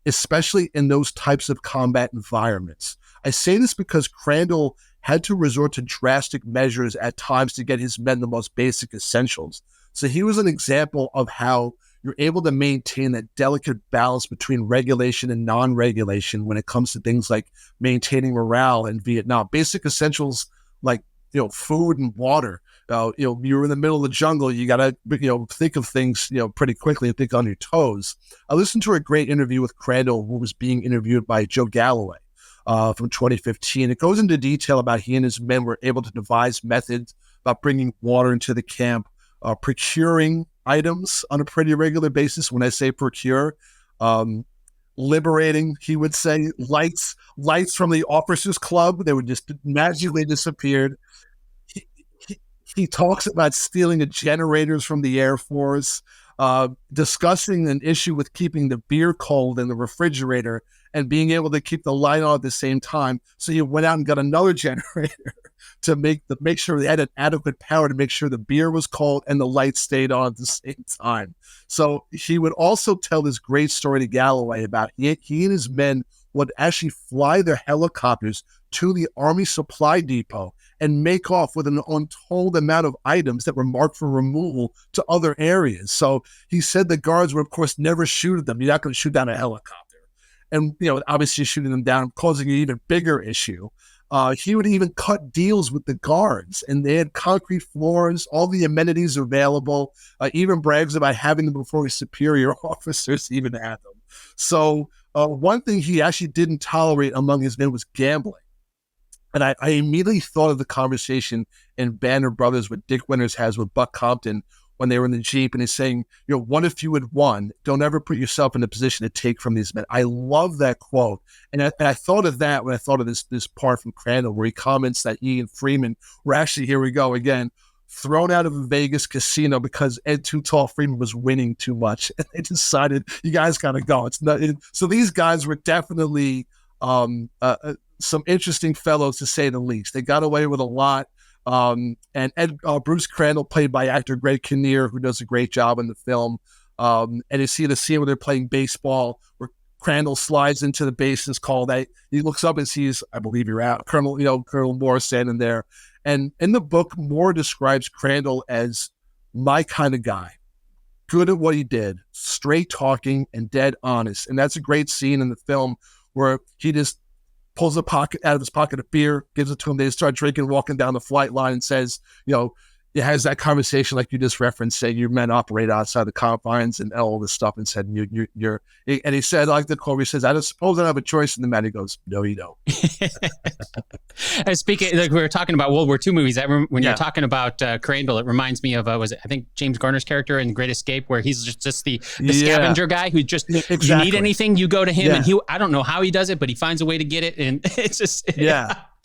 especially in those types of combat environments. I say this because Crandall had to resort to drastic measures at times to get his men the most basic essentials. So he was an example of how you're able to maintain that delicate balance between regulation and non-regulation when it comes to things like maintaining morale in Vietnam. Basic essentials like food and water. You're in the middle of the jungle. You got to think of things pretty quickly and think on your toes. I listened to a great interview with Crandall, who was being interviewed by Joe Galloway from 2015. It goes into detail about he and his men were able to devise methods about bringing water into the camp, procuring items on a pretty regular basis. When I say procure, liberating, he would say, lights from the officers' club. They would just magically disappeared. He talks about stealing the generators from the Air Force, discussing an issue with keeping the beer cold in the refrigerator and being able to keep the light on at the same time. So he went out and got another generator to make sure they had an adequate power to make sure the beer was cold and the light stayed on at the same time. So he would also tell this great story to Galloway about he and his men would actually fly their helicopters to the Army supply depot and make off with an untold amount of items that were marked for removal to other areas. So he said the guards would, of course, never shoot at them. You're not going to shoot down a helicopter. And, obviously shooting them down, causing an even bigger issue. He would even cut deals with the guards, and they had concrete floors, all the amenities available, even brags about having them before his superior officers even had them. So one thing he actually didn't tolerate among his men was gambling. And I immediately thought of the conversation in Banner Brothers what Dick Winters has with Buck Compton when they were in the Jeep, and he's saying, what if you had won? Don't ever put yourself in a position to take from these men. I love that quote. And I thought of that when I thought of this part from Crandall where he comments that he and Freeman were actually, here we go again, thrown out of a Vegas casino because Ed Too Tall Freeman was winning too much. And they decided, you guys got to go. So these guys were definitely some interesting fellows, to say the least. They got away with a lot. And Bruce Crandall, played by actor Greg Kinnear, who does a great job in the film. And you see the scene where they're playing baseball, where Crandall slides into the bases call. He looks up and sees, I believe you're out, Colonel Moore standing there. And in the book, Moore describes Crandall as my kind of guy, good at what he did, straight talking and dead honest. And that's a great scene in the film where he just pulls out of his pocket a beer, gives it to him. They start drinking, walking down the flight line, and says, it has that conversation like you just referenced, saying your men operate outside the confines and all this stuff, and said, you're, and he said, I like the quote, he says, I suppose I have a choice. And the man, he goes, no, you don't. Speaking, like we were talking about World War II movies, when you're talking about Crandall, it reminds me of, I think James Garner's character in Great Escape, where he's just the scavenger guy who just, exactly. You need anything, you go to him, and I don't know how he does it, but he finds a way to get it. And it's just,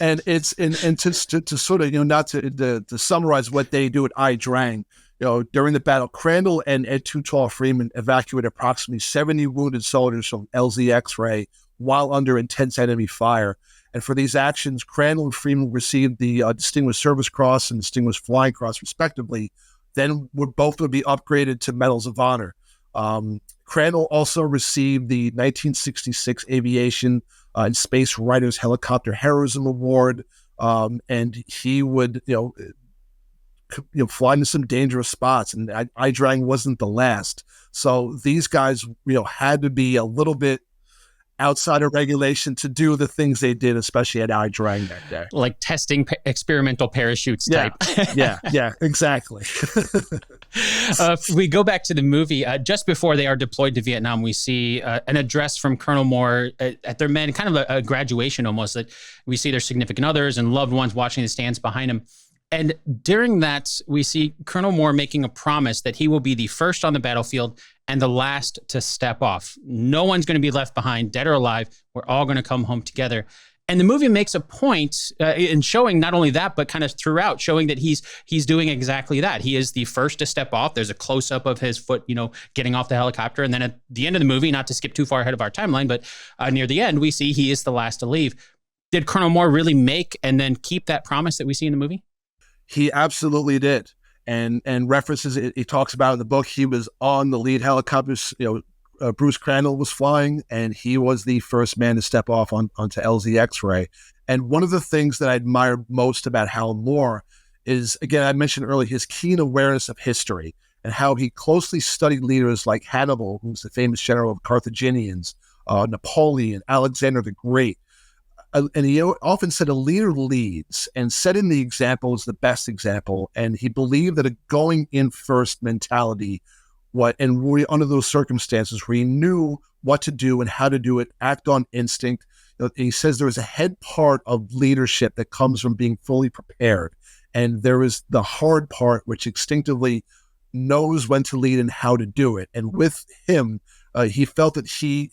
And it's and to sort of not to summarize what they do at Ia Drang, during the battle, Crandall and Ed Too Tall Freeman evacuated approximately 70 wounded soldiers from LZ X-ray while under intense enemy fire. And for these actions, Crandall and Freeman received the Distinguished Service Cross and Distinguished Flying Cross, respectively. Then would be upgraded to Medals of Honor. Crandall also received the 1966 Aviation and Space Writers Helicopter Heroism Award, and he would, fly into some dangerous spots, and Ia Drang wasn't the last. So these guys, had to be a little bit outside of regulation to do the things they did, especially at Ia Drang that day. Like testing experimental parachutes Yeah, type. yeah, exactly. If we go back to the movie, just before they are deployed to Vietnam, we see an address from Colonel Moore at their men, kind of a graduation almost, that we see their significant others and loved ones watching the stands behind him. And during that, we see Colonel Moore making a promise that he will be the first on the battlefield and the last to step off. No one's going to be left behind, dead or alive. We're all going to come home together. And the movie makes a point in showing not only that, but kind of throughout, showing that he's doing exactly that. He is the first to step off. There's a close-up of his foot, getting off the helicopter. And then at the end of the movie, not to skip too far ahead of our timeline, but near the end, we see he is the last to leave. Did Colonel Moore really make and then keep that promise that we see in the movie? He absolutely did. And references it, he talks about in the book, he was on the lead helicopters, Bruce Crandall was flying, and he was the first man to step off onto LZ X-ray. And one of the things that I admire most about Hal Moore is, again, I mentioned earlier, his keen awareness of history and how he closely studied leaders like Hannibal, who's the famous general of the Carthaginians, Napoleon, Alexander the Great. And he often said a leader leads, and setting the example is the best example. And he believed that a going in first mentality, under those circumstances where he knew what to do and how to do it, act on instinct. He says there is a head part of leadership that comes from being fully prepared. And there is the hard part, which instinctively knows when to lead and how to do it. And with him, he felt that he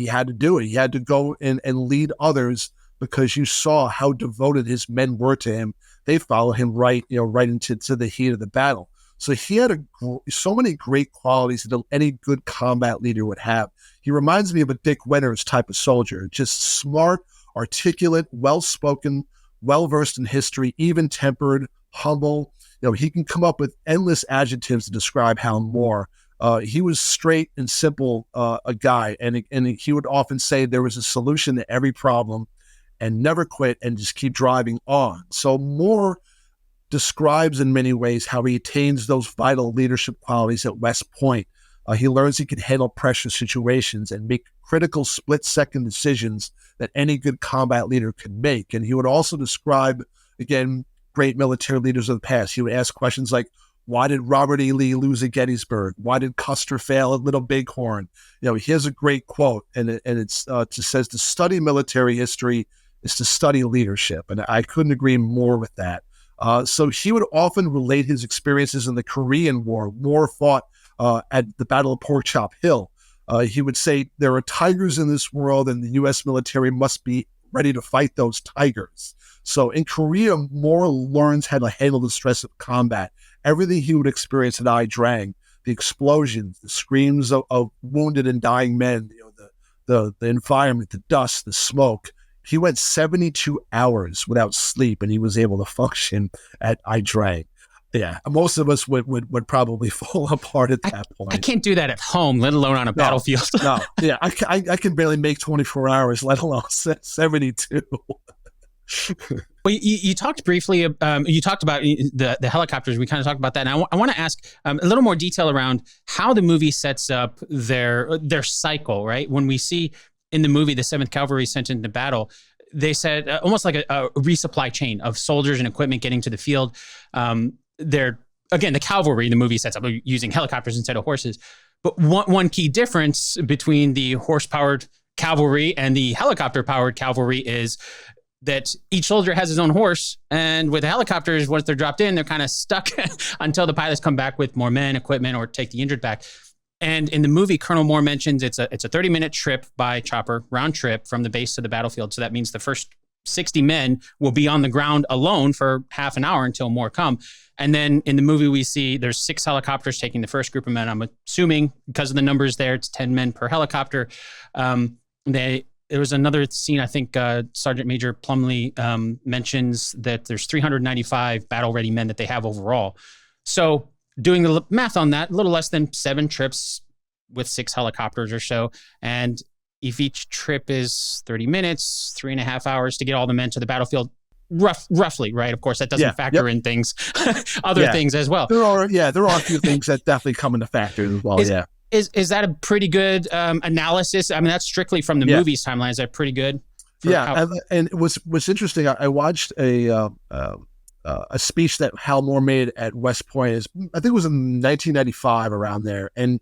had to do it. He had to go and lead others, because you saw how devoted his men were to him. They followed him right into the heat of the battle. So he had so many great qualities that any good combat leader would have. He reminds me of a Dick Winters type of soldier, just smart, articulate, well-spoken, well-versed in history, even-tempered, humble. He can come up with endless adjectives to describe Hal Moore. He was straight and simple, a guy, and he would often say there was a solution to every problem, and never quit and just keep driving on. So Moore describes in many ways how he attains those vital leadership qualities at West Point. He learns he can handle pressure situations and make critical split-second decisions that any good combat leader could make. And he would also describe, again, great military leaders of the past. He would ask questions like, why did Robert E. Lee lose at Gettysburg? Why did Custer fail at Little Bighorn? He has a great quote, and it says, to study military history is to study leadership. And I couldn't agree more with that. So he would often relate his experiences in the Korean War. Moore fought at the Battle of Pork Chop Hill. He would say, there are tigers in this world, and the U.S. military must be ready to fight those tigers. So in Korea, Moore learns how to handle the stress of combat. Everything he would experience at Ia Drang, the explosions, the screams of wounded and dying men, the environment, the dust, the smoke. He went 72 hours without sleep, and he was able to function at Ia Drang. Yeah, most of us would probably fall apart at that point. I can't do that at home, let alone on a battlefield. No, yeah, I can barely make 24 hours, let alone 72. Well, you talked briefly, you talked about the helicopters. We kind of talked about that. And I want to ask a little more detail around how the movie sets up their cycle, right? When we see in the movie the 7th Cavalry sent into battle, they said almost like a resupply chain of soldiers and equipment getting to the field. They're, again, the cavalry in the movie sets up using helicopters instead of horses. But one key difference between the horse-powered cavalry and the helicopter-powered cavalry is that each soldier has his own horse, and with the helicopters, once they're dropped in, they're kind of stuck until the pilots come back with more men, equipment, or take the injured back. And in the movie, Colonel Moore mentions it's a 30-minute trip by chopper, round trip from the base to the battlefield. So that means the first 60 men will be on the ground alone for half an hour until more come. And then in the movie, we see there's 6 helicopters taking the first group of men. I'm assuming because of the numbers there, it's 10 men per helicopter. There was another scene, I think Sergeant Major Plumley mentions that there's 395 battle-ready men that they have overall. So doing the math on that, a little less than 7 trips with 6 helicopters or so. And if each trip is 30 minutes, 3.5 hours to get all the men to the battlefield, roughly, right? Of course, that doesn't Yeah. factor in things, other things as well. There are a few ththings that definitely come into factor as well. Is that a pretty good analysis? I mean, that's strictly from the movie's timeline. Is that pretty good? And what's interesting, I watched a speech that Hal Moore made at West Point. I think it was in 1995, around there, and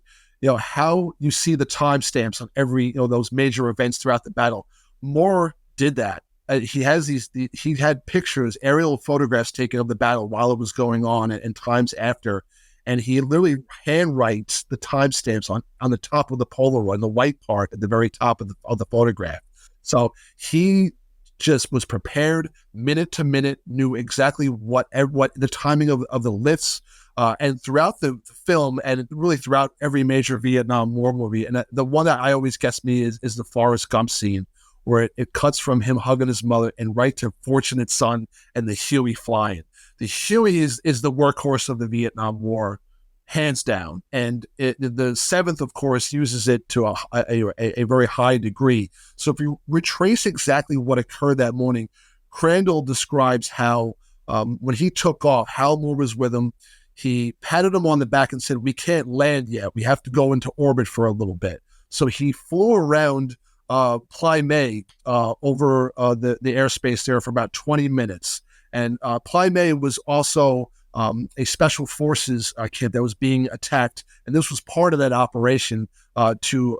how you see the timestamps on every those major events throughout the battle. Moore did that. He had pictures, aerial photographs taken of the battle while it was going on and times after. And he literally handwrites the timestamps on the top of the Polaroid, the white part at the very top of the photograph. So he just was prepared minute to minute, knew exactly what the timing of the lifts, and throughout the film, and really throughout every major Vietnam War movie. And the one that I always gets me is the Forrest Gump scene, where it cuts from him hugging his mother and right to Fortunate Son and the Huey flying. The Huey is the workhorse of the Vietnam War, hands down. And the 7th, of course, uses it to a very high degree. So if you retrace exactly what occurred that morning, Crandall describes how when he took off, Hal Moore was with him. He patted him on the back and said, "We can't land yet. We have to go into orbit for a little bit." So he flew around Pai Mei over the airspace there for about 20 minutes. And Pai Mei was also a special forces camp that was being attacked, and this was part of that operation to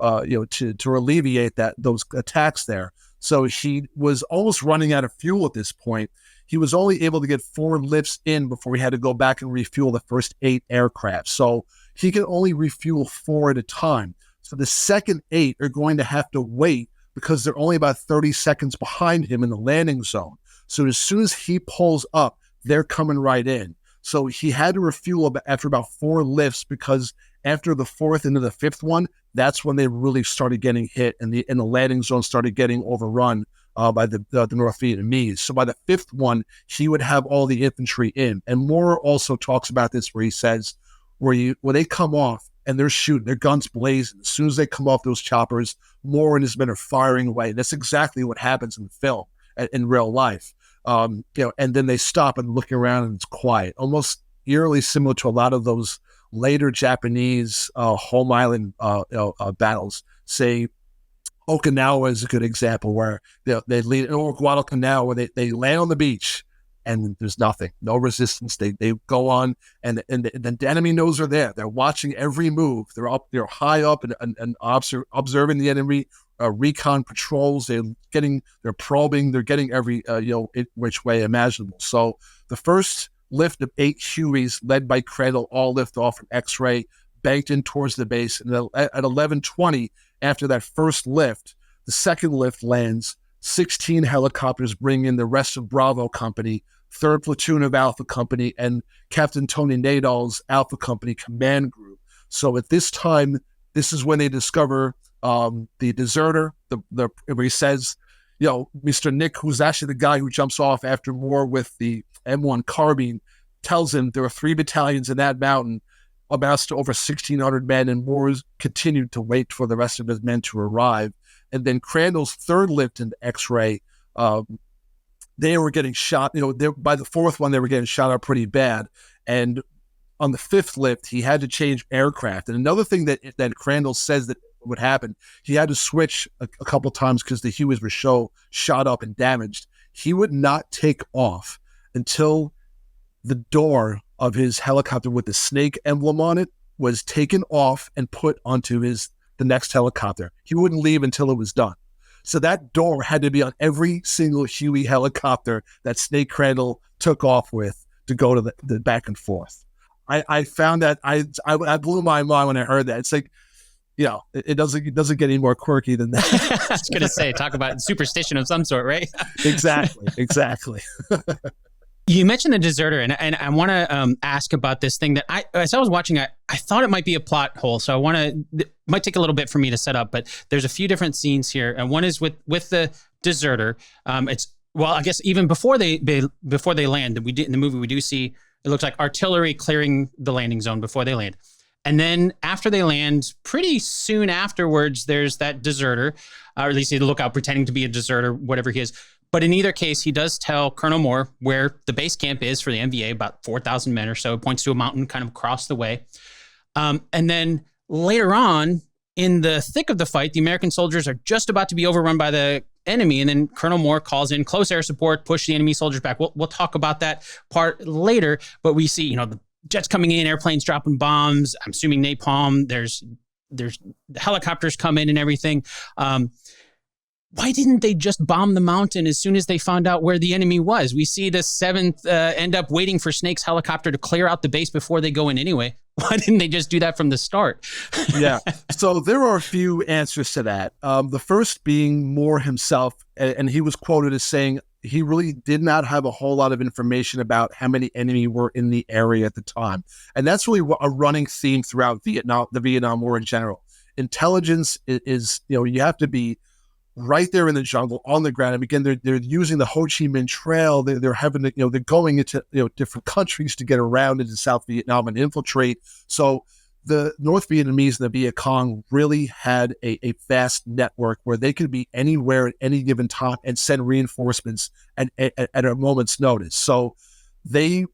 alleviate those attacks there. So he was almost running out of fuel at this point. He was only able to get 4 lifts in before he had to go back and refuel the first 8 aircraft. So he could only refuel 4 at a time. So the second 8 are going to have to wait because they're only about 30 seconds behind him in the landing zone. So as soon as he pulls up, they're coming right in. So he had to refuel after about 4 lifts, because after the 4th into the 5th one, that's when they really started getting hit, and the landing zone started getting overrun by the North Vietnamese. So by the 5th one, he would have all the infantry in. And Moore also talks about this, where he says, when they come off and they're shooting, their guns blazing, as soon as they come off those choppers, Moore and his men are firing away. That's exactly what happens in the film, in real life. And then they stop and look around and it's quiet, almost eerily similar to a lot of those later Japanese home island battles. Say Okinawa is a good example, where they lead, or Guadalcanal, where they land on the beach and there's nothing, no resistance. They go on, and the enemy knows they're there. They're watching every move. They're high up and observing the enemy. Recon patrols. They're probing. They're getting every which way imaginable. So the first lift of 8 Hueys, led by Crandall, all lift off from X-ray, banked in towards the base. And at 11:20, after that first lift, the second lift lands. 16 helicopters bring in the rest of Bravo Company, 3rd Platoon of Alpha Company, and Captain Tony Nadal's Alpha Company command group. So at this time, this is when they discover the deserter, where he says, Mr. Nick, who's actually the guy who jumps off after Moore with the M1 carbine, tells him there are 3 battalions in that mountain, amounts to over 1,600 men, and Moore's continued to wait for the rest of his men to arrive. And then Crandall's 3rd lift into X-ray, they were getting shot. By the 4th one, they were getting shot up pretty bad. And on the 5th lift, he had to change aircraft. And another thing that Crandall says that would happen, he had to switch a couple times because the Hueys were shot up and damaged. He would not take off until the door of his helicopter with the snake emblem on it was taken off and put onto the next helicopter. He wouldn't leave until it was done. So that door had to be on every single Huey helicopter that Snake Crandall took off with to go to the back and forth. I found that I blew my mind when I heard that. It's like, it doesn't get any more quirky than that. I was going to say, talk about superstition of some sort, right? Exactly. You mentioned the deserter, and I want to ask about this thing that as I was watching, I thought it might be a plot hole. So it might take a little bit for me to set up, but there's a few different scenes here. And one is with the deserter. I guess even before they land, in the movie, we do see, it looks like artillery clearing the landing zone before they land. And then after they land, pretty soon afterwards, there's that deserter, or at least the lookout pretending to be a deserter, whatever he is, But in either case, he does tell Colonel Moore where the base camp is for the NVA, about 4,000 men or so. It points to a mountain kind of across the way. And then later on, in the thick of the fight, the American soldiers are just about to be overrun by the enemy. And then Colonel Moore calls in close air support, push the enemy soldiers back. We'll talk about that part later. But we see, the jets coming in, airplanes dropping bombs. I'm assuming napalm. There's helicopters come in and everything. Why didn't they just bomb the mountain as soon as they found out where the enemy was? We see the 7th end up waiting for Snake's helicopter to clear out the base before they go in anyway. Why didn't they just do that from the start? Yeah. So there are a few answers to that. The first being Moore himself, and he was quoted as saying he really did not have a whole lot of information about how many enemy were in the area at the time. And that's really a running theme throughout the Vietnam War in general. Intelligence is you have to be right there in the jungle on the ground. And again, they're using the Ho Chi Minh Trail. They're having to, they're going into different countries to get around into South Vietnam and infiltrate. So the North Vietnamese and the Viet Cong really had a vast network where they could be anywhere at any given time and send reinforcements at a moment's notice. So they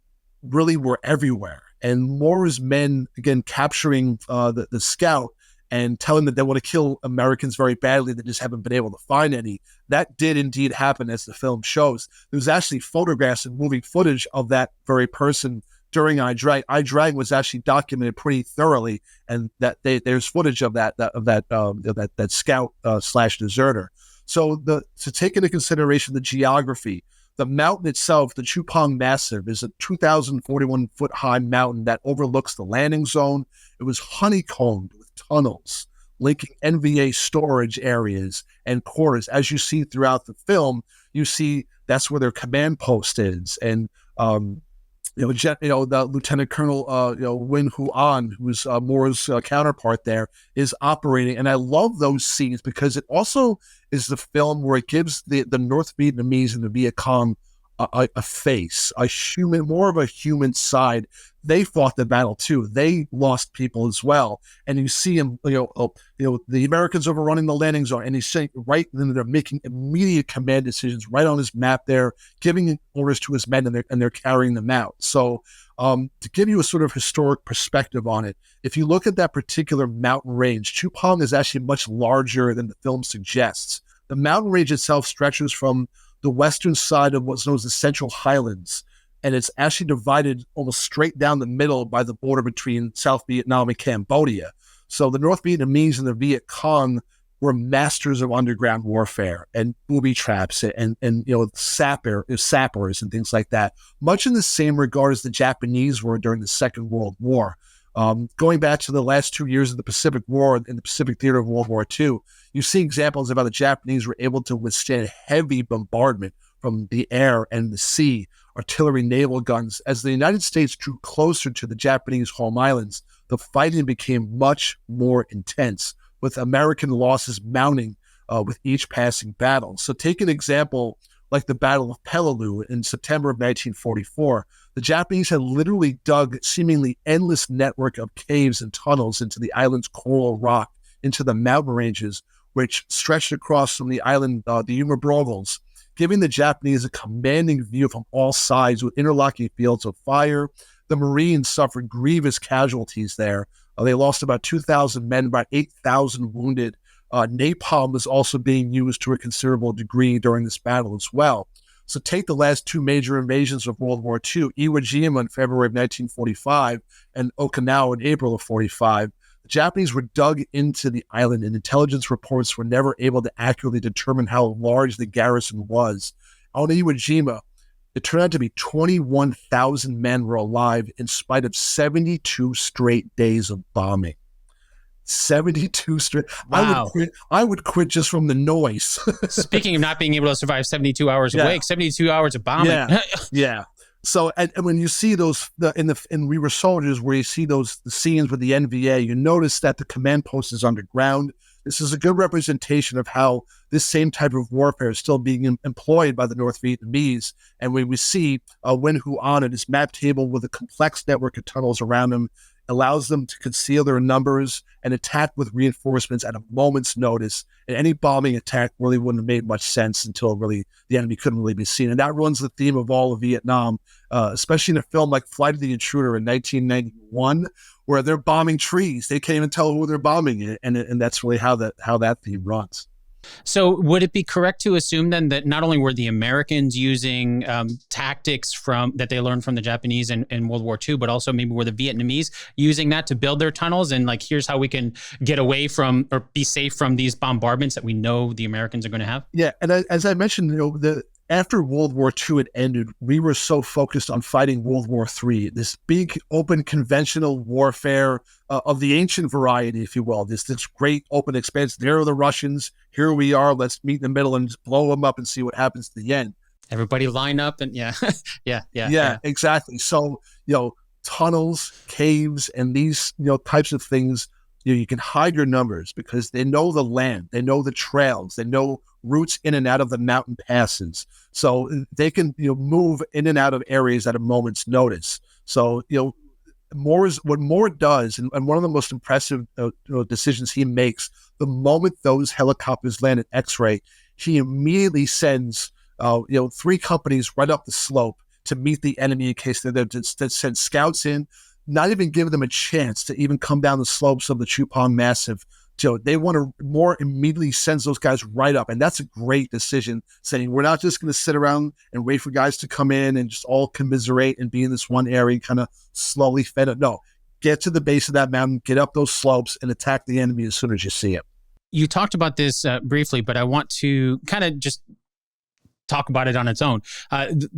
really were everywhere. And Moore's men, again, capturing the scout and telling them that they want to kill Americans very badly, they just haven't been able to find any. That did indeed happen, as the film shows. There's actually photographs and moving footage of that very person during Ia Drang. Ia Drang was actually documented pretty thoroughly, and that there's footage of that scout slash deserter. So to take into consideration the geography, the mountain itself, the Chupang Massif, is a 2,041-foot high mountain that overlooks the landing zone. It was honeycombed with tunnels linking NVA storage areas and quarters. As you see throughout the film, you see that's where their command post is. And the Lieutenant Colonel Win Hu An, who's Moore's counterpart there, is operating. And I love those scenes because it also is the film where it gives the North Vietnamese and the Viet Cong a face, more of a human side. They fought the battle too. They lost people as well. And you see him, the Americans overrunning the landing zone, and he's saying right then they're making immediate command decisions right on his map there, giving orders to his men, and they're carrying them out. So to give you a sort of historic perspective on it, if you look at that particular mountain range, Chupang is actually much larger than the film suggests. The mountain range itself stretches from the western side of what's known as the Central Highlands, and it's actually divided almost straight down the middle by the border between South Vietnam and Cambodia. So the North Vietnamese and the Viet Cong were masters of underground warfare and booby traps and sappers and things like that, much in the same regard as the Japanese were during the Second World War. Going back to the last 2 years of the Pacific War in the Pacific theater of World War II, you see examples of how the Japanese were able to withstand heavy bombardment from the air and the sea, artillery, naval guns. As the United States drew closer to the Japanese home islands, the fighting became much more intense, with American losses mounting with each passing battle. So take an example like the Battle of Peleliu in September of 1944. The Japanese had literally dug seemingly endless network of caves and tunnels into the island's coral rock, into the mountain ranges, which stretched across from the island, the Yuma Brogles, giving the Japanese a commanding view from all sides with interlocking fields of fire. The Marines suffered grievous casualties there. They lost about 2,000 men, about 8,000 wounded. Napalm was also being used to a considerable degree during this battle as well. So take the last two major invasions of World War II, Iwo Jima in February of 1945 and Okinawa in April of 45. The Japanese were dug into the island, and intelligence reports were never able to accurately determine how large the garrison was. On Iwo Jima, it turned out to be 21,000 men were alive in spite of 72 straight days of bombing. 72 straight. Wow. I would quit just from the noise. Speaking of not being able to survive 72 hours awake, 72 hours of bombing. Yeah. So, and when you see those in We Were Soldiers, where you see the scenes with the NVA, you notice that the command post is underground. This is a good representation of how this same type of warfare is still being employed by the North Vietnamese. And when we see Win Hu An at his map table with a complex network of tunnels around him, allows them to conceal their numbers and attack with reinforcements at a moment's notice. And any bombing attack really wouldn't have made much sense until really the enemy couldn't really be seen. And that runs the theme of all of Vietnam, especially in a film like Flight of the Intruder in 1991, where they're bombing trees. They can't even tell who they're bombing, and that's really how that theme runs. So would it be correct to assume then that not only were the Americans using tactics that they learned from the Japanese in World War II, but also maybe were the Vietnamese using that to build their tunnels and like, here's how we can get away from or be safe from these bombardments that we know the Americans are going to have? Yeah, and as I mentioned, after World War II had ended, we were so focused on fighting World War III, this big, open, conventional warfare of the ancient variety, if you will, this great open expanse. There are the Russians. Here we are. Let's meet in the middle and just blow them up and see what happens at the end. Everybody line up and yeah, exactly. So, tunnels, caves, and these, types of things, you can hide your numbers because they know the land, they know the trails, they know routes in and out of the mountain passes. So they can, move in and out of areas at a moment's notice. So, what Moore does, and one of the most impressive decisions he makes, the moment those helicopters land at X-ray, he immediately sends, 3 companies right up the slope to meet the enemy in case they're there, to send scouts in, not even give them a chance to even come down the slopes of the Chupong Massif. So they want to more immediately sends those guys right up. And that's a great decision, saying we're not just going to sit around and wait for guys to come in and just all commiserate and be in this one area, kind of slowly fed up. No, get to the base of that mountain, get up those slopes and attack the enemy as soon as you see it. You talked about this briefly, but I want to kind of just talk about it on its own,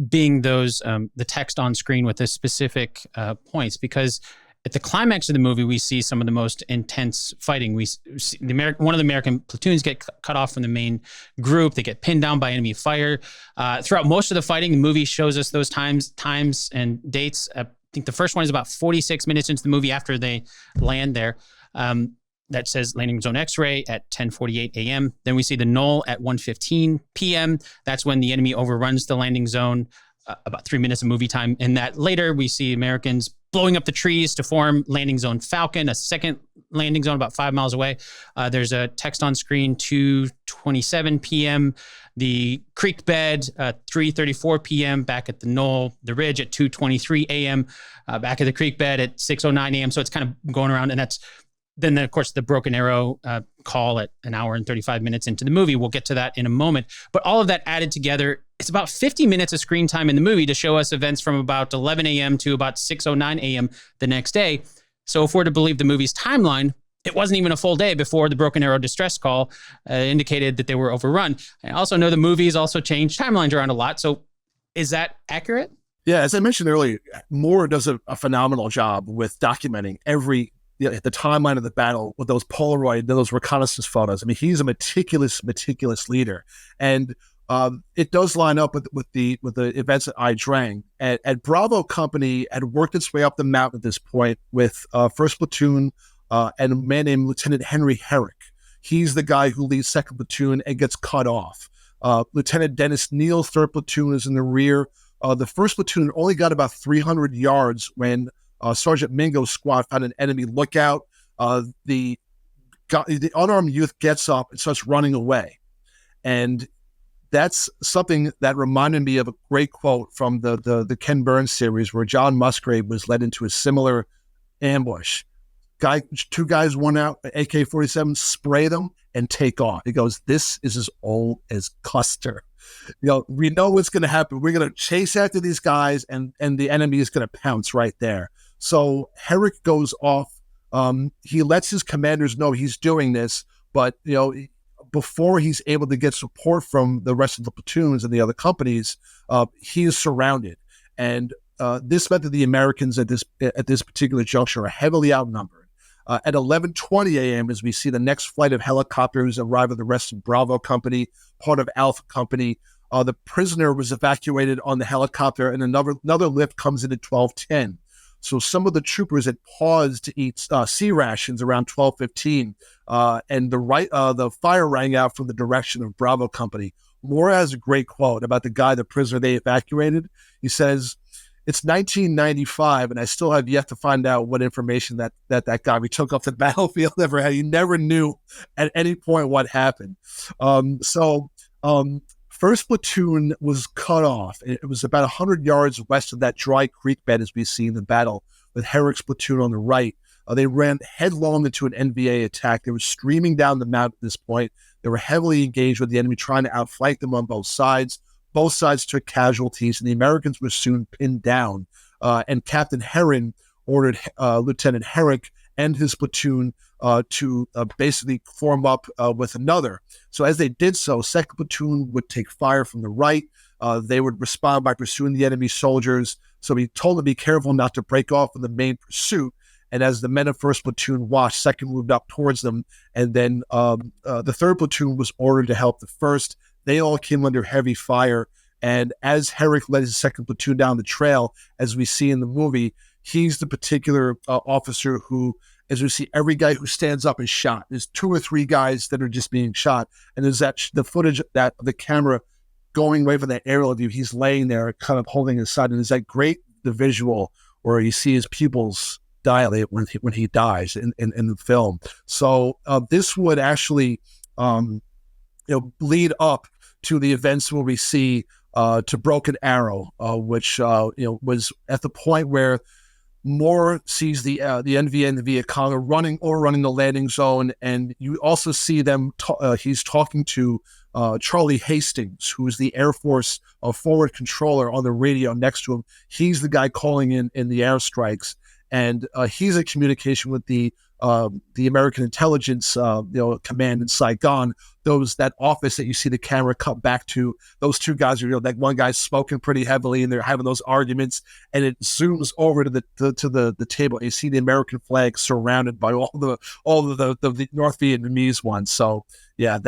being those the text on screen with the specific points, because at the climax of the movie, we see some of the most intense fighting. We see one of the American platoons get cut off from the main group. They get pinned down by enemy fire. Throughout most of the fighting, the movie shows us those times and dates. I think the first one is about 46 minutes into the movie after they land there. That says landing zone X-ray at 10:48 a.m. Then we see the null at 1:15 p.m. That's when the enemy overruns the landing zone, about 3 minutes of movie time. And that later we see Americans blowing up the trees to form landing zone Falcon, a second landing zone about 5 miles away. There's a text on screen, 2:27 p.m. The creek bed, 3:34 p.m. back at the knoll, the ridge at 2:23 a.m. Back at the creek bed at 6:09 a.m. So it's kind of going around, and that's then, of course, the Broken Arrow call at 1 hour and 35 minutes into the movie. We'll get to that in a moment. But all of that added together, it's about 50 minutes of screen time in the movie to show us events from about 11 a.m. to about 6:09 a.m. the next day. So if we're to believe the movie's timeline, it wasn't even a full day before the Broken Arrow distress call indicated that they were overrun. I also know the movies also changed timelines around a lot. So is that accurate? Yeah, as I mentioned earlier, Moore does a phenomenal job with documenting the timeline of the battle with those Polaroid, those reconnaissance photos. I mean, he's a meticulous leader, and it does line up with the events at Ia Drang. At Bravo Company had worked its way up the mountain at this point with First Platoon and a man named Lieutenant Henry Herrick. He's the guy who leads Second Platoon and gets cut off. Lieutenant Dennis Neal's Third Platoon is in the rear. The First Platoon only got about 300 yards when Sergeant Mingo's squad found an enemy lookout. The unarmed youth gets up and starts running away. And that's something that reminded me of a great quote from the Ken Burns series, where John Musgrave was led into a similar ambush. Two guys went out, AK-47, spray them and take off. He goes, this is as old as Custer. We know what's going to happen. We're going to chase after these guys, and the enemy is going to pounce right there. So Herrick goes off. He lets his commanders know he's doing this, but before he's able to get support from the rest of the platoons and the other companies, he is surrounded. And this meant that the Americans at this particular juncture are heavily outnumbered. At 11:20 a.m., as we see the next flight of helicopters arrive at the rest of Bravo Company, part of Alpha Company, the prisoner was evacuated on the helicopter, and another lift comes in at 12:10. So some of the troopers had paused to eat sea rations around 12:15, and the fire rang out from the direction of Bravo Company. Moore has a great quote about the prisoner they evacuated. He says, it's 1995, and I still have yet to find out what information that guy we took off the battlefield ever had. You never knew at any point what happened. First platoon was cut off. It was about 100 yards west of that dry creek bed as we see in the battle, with Herrick's platoon on the right. They ran headlong into an NVA attack. They were streaming down the mountain at this point. They were heavily engaged with the enemy, trying to outflank them on both sides. Both sides took casualties, and the Americans were soon pinned down. And Captain Herron ordered Lieutenant Herrick and his platoon to basically form up with another. So as they did so, second platoon would take fire from the right. They would respond by pursuing the enemy soldiers. So he told them to be careful not to break off in the main pursuit. And as the men of first platoon watched, second moved up towards them. And then the third platoon was ordered to help the first. They all came under heavy fire. And as Herrick led his second platoon down the trail, as we see in the movie, he's the particular officer who, as we see, every guy who stands up is shot. There's 2 or 3 guys that are just being shot. And there's the footage that the camera going away from that aerial view. He's laying there kind of holding his side. And there's that the visual where you see his pupils dilate when he dies in the film. So this would actually lead up to the events where we see to Broken Arrow, which was at the point where Moore sees the NVA and the Viet Cong are running the landing zone, and you also see them. He's talking to Charlie Hastings, who is the Air Force forward controller, on the radio next to him. He's the guy calling in the airstrikes, and he's in communication with the American intelligence command in Saigon. That office that you see the camera cut back to, those 2 guys are, like, one guy's smoking pretty heavily and they're having those arguments, and it zooms over to the table. And you see the American flag surrounded by all the North Vietnamese ones. So yeah,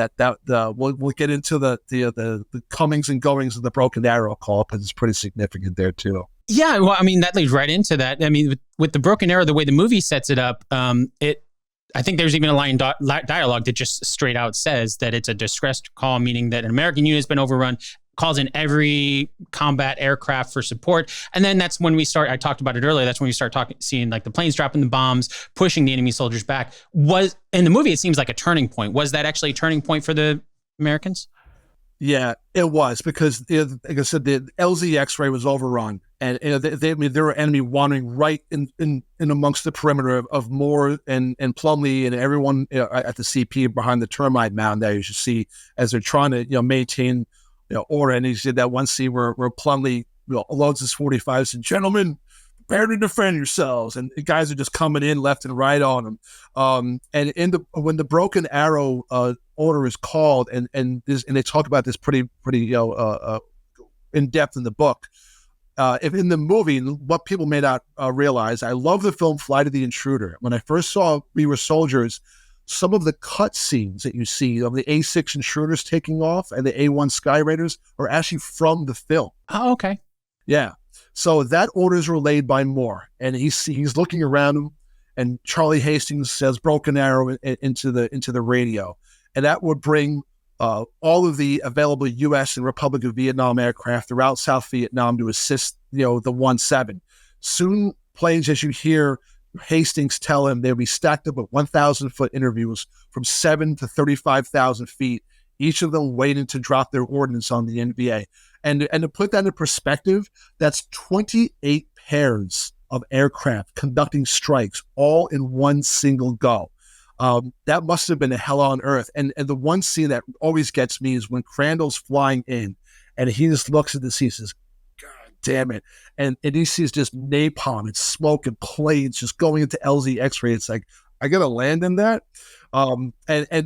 we'll get into the comings and goings of the Broken Arrow call, because it's pretty significant there too. Yeah, well, I mean, that leads right into that. I mean, with the Broken Arrow, the way the movie sets it up, I think there's even a line dialogue that just straight out says that it's a distress call, meaning that an American unit has been overrun, calls in every combat aircraft for support. And then that's when I talked about it earlier, that's when we start seeing like the planes dropping the bombs, pushing the enemy soldiers back. In the movie, it seems like a turning point. Was that actually a turning point for the Americans? Yeah, it was, because, like I said, the LZ X-ray was overrun, and there were enemy wandering right in amongst the perimeter of Moore and Plumlee and everyone at the CP behind the termite mound there. You should see as they're trying to maintain order. And you see that one scene where Plumlee loads his 45s and, "Gentlemen, prepare to defend yourselves," and the guys are just coming in left and right on them. And when the Broken Arrow order is called, and they talk about this pretty in depth in the book. If in the movie, what people may not realize, I love the film Flight of the Intruder. When I first saw We Were Soldiers, some of the cut scenes that you see of the A6 Intruders taking off and the A1 Sky Raiders are actually from the film. Oh, okay. Yeah. So that orders were laid by Moore, and he's looking around him, and Charlie Hastings says Broken Arrow into the radio, and that would bring all of the available U.S. and Republic of Vietnam aircraft throughout South Vietnam to assist the 1-7. Soon, planes, as you hear Hastings tell him, they'll be stacked up at 1,000-foot intervals from 7 to 35,000 feet, each of them waiting to drop their ordnance on the NVA. And to put that in perspective, that's 28 pairs of aircraft conducting strikes all in one single go. That must have been a hell on earth. And the one scene that always gets me is when Crandall's flying in, and he just looks at the sea and says, "God damn it." And he sees just napalm and smoke and planes just going into LZ X-ray. It's like, I got to land in that. And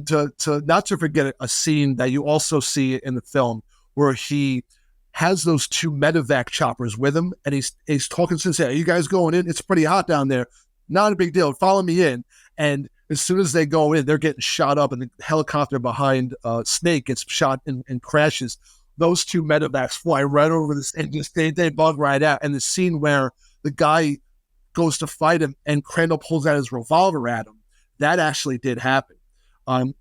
to not to forget a scene that you also see in the film where he has those 2 medevac choppers with him, and he's talking to them, "Are you guys going in? It's pretty hot down there. Not a big deal. Follow me in." And as soon as they go in, they're getting shot up, and the helicopter behind Snake gets shot and crashes. Those 2 medevacs fly right over this, and just they bug right out. And the scene where the guy goes to fight him and Crandall pulls out his revolver at him, that actually did happen.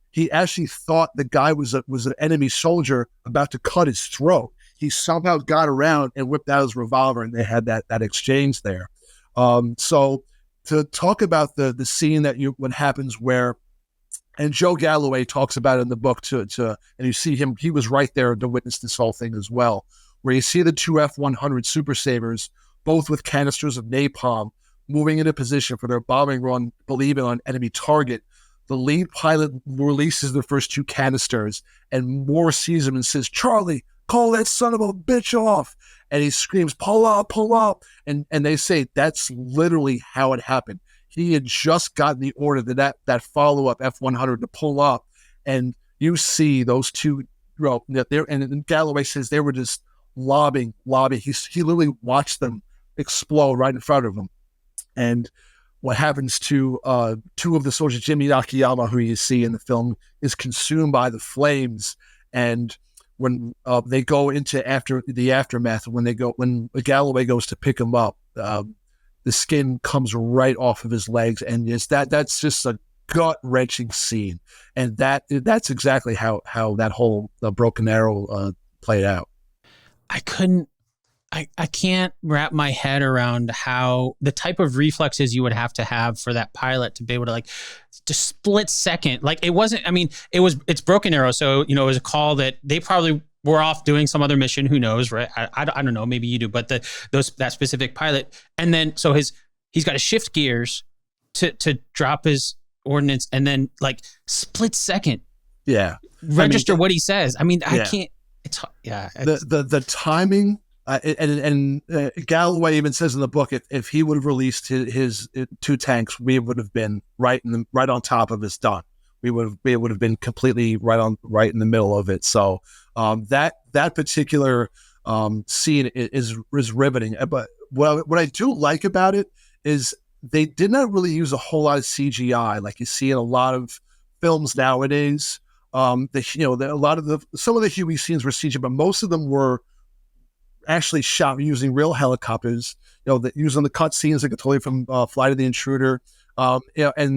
He actually thought the guy was an enemy soldier about to cut his throat. he somehow got around and whipped out his revolver, and they had that exchange there. So to talk about the scene what happens where, and Joe Galloway talks about it in the book and you see him, he was right there to witness this whole thing as well, where you see the two F-100 Super Savers, both with canisters of napalm, moving into position for their bombing run, believing on enemy target. The lead pilot releases the first two canisters, and Moore sees him and says, "Charlie, call that son of a bitch off." And he screams, "Pull up." And they say that's literally how it happened. He had just gotten the order that follow-up F-100 to pull up, and you see those two, and Galloway says they were just lobbing. He literally watched them explode right in front of him. And what happens to two of the soldiers, Jimmy Nakayama, who you see in the film, is consumed by the flames. And when they go into the aftermath, when Galloway goes to pick him up, the skin comes right off of his legs, and that's just a gut-wrenching scene. And that's exactly how that whole Broken Arrow played out. I can't wrap my head around how the type of reflexes you would have to have for that pilot to be able to just split second. Like it's Broken Arrow. So, it was a call that they probably were off doing some other mission. Who knows, right? I don't know. Maybe you do, but that specific pilot. And then, so he's got to shift gears to drop his ordnance, and then split second. Yeah. Register what he says. I Yeah. can't, it's the timing. And Galloway even says in the book, if he would have released his two tanks, we would have been right on top of his done. We would have been completely right in the middle of it. So that particular scene is riveting. But what I do like about it is they did not really use a whole lot of CGI like you see in a lot of films nowadays. Some of the Huey scenes were CGI, but most of them were actually shot using real helicopters, using the cut scenes like totally from Flight of the Intruder, and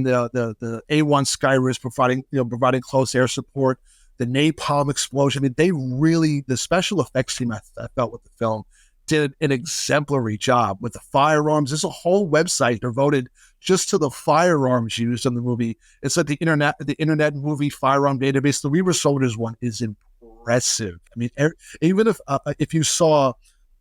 the A1 Skyrist providing close air support, the napalm explosion. I mean, the special effects team, I felt with the film, did an exemplary job with the firearms. There's a whole website devoted just to the firearms used in the movie. It's like the internet movie firearm database. The We Were Soldiers one is impressive. I mean, even if you saw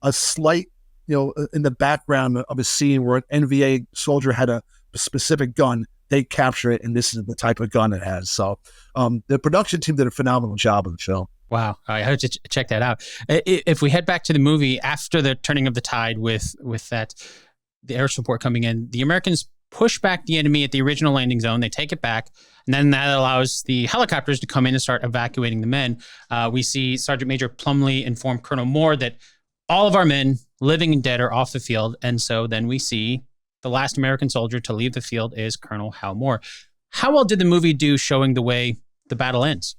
a slight, in the background of a scene where an NVA soldier had a specific gun, they capture it, and this is the type of gun it has. So the production team did a phenomenal job of the film. Wow. I have to check that out. If we head back to the movie, after the turning of the tide with the air support coming in, the Americans push back the enemy at the original landing zone. They take it back, and then that allows the helicopters to come in and start evacuating the men. We see Sergeant Major Plumley inform Colonel Moore that all of our men, living and dead, are off the field. And so then we see the last American soldier to leave the field is Colonel Hal Moore. How well did the movie do showing the way the battle ends?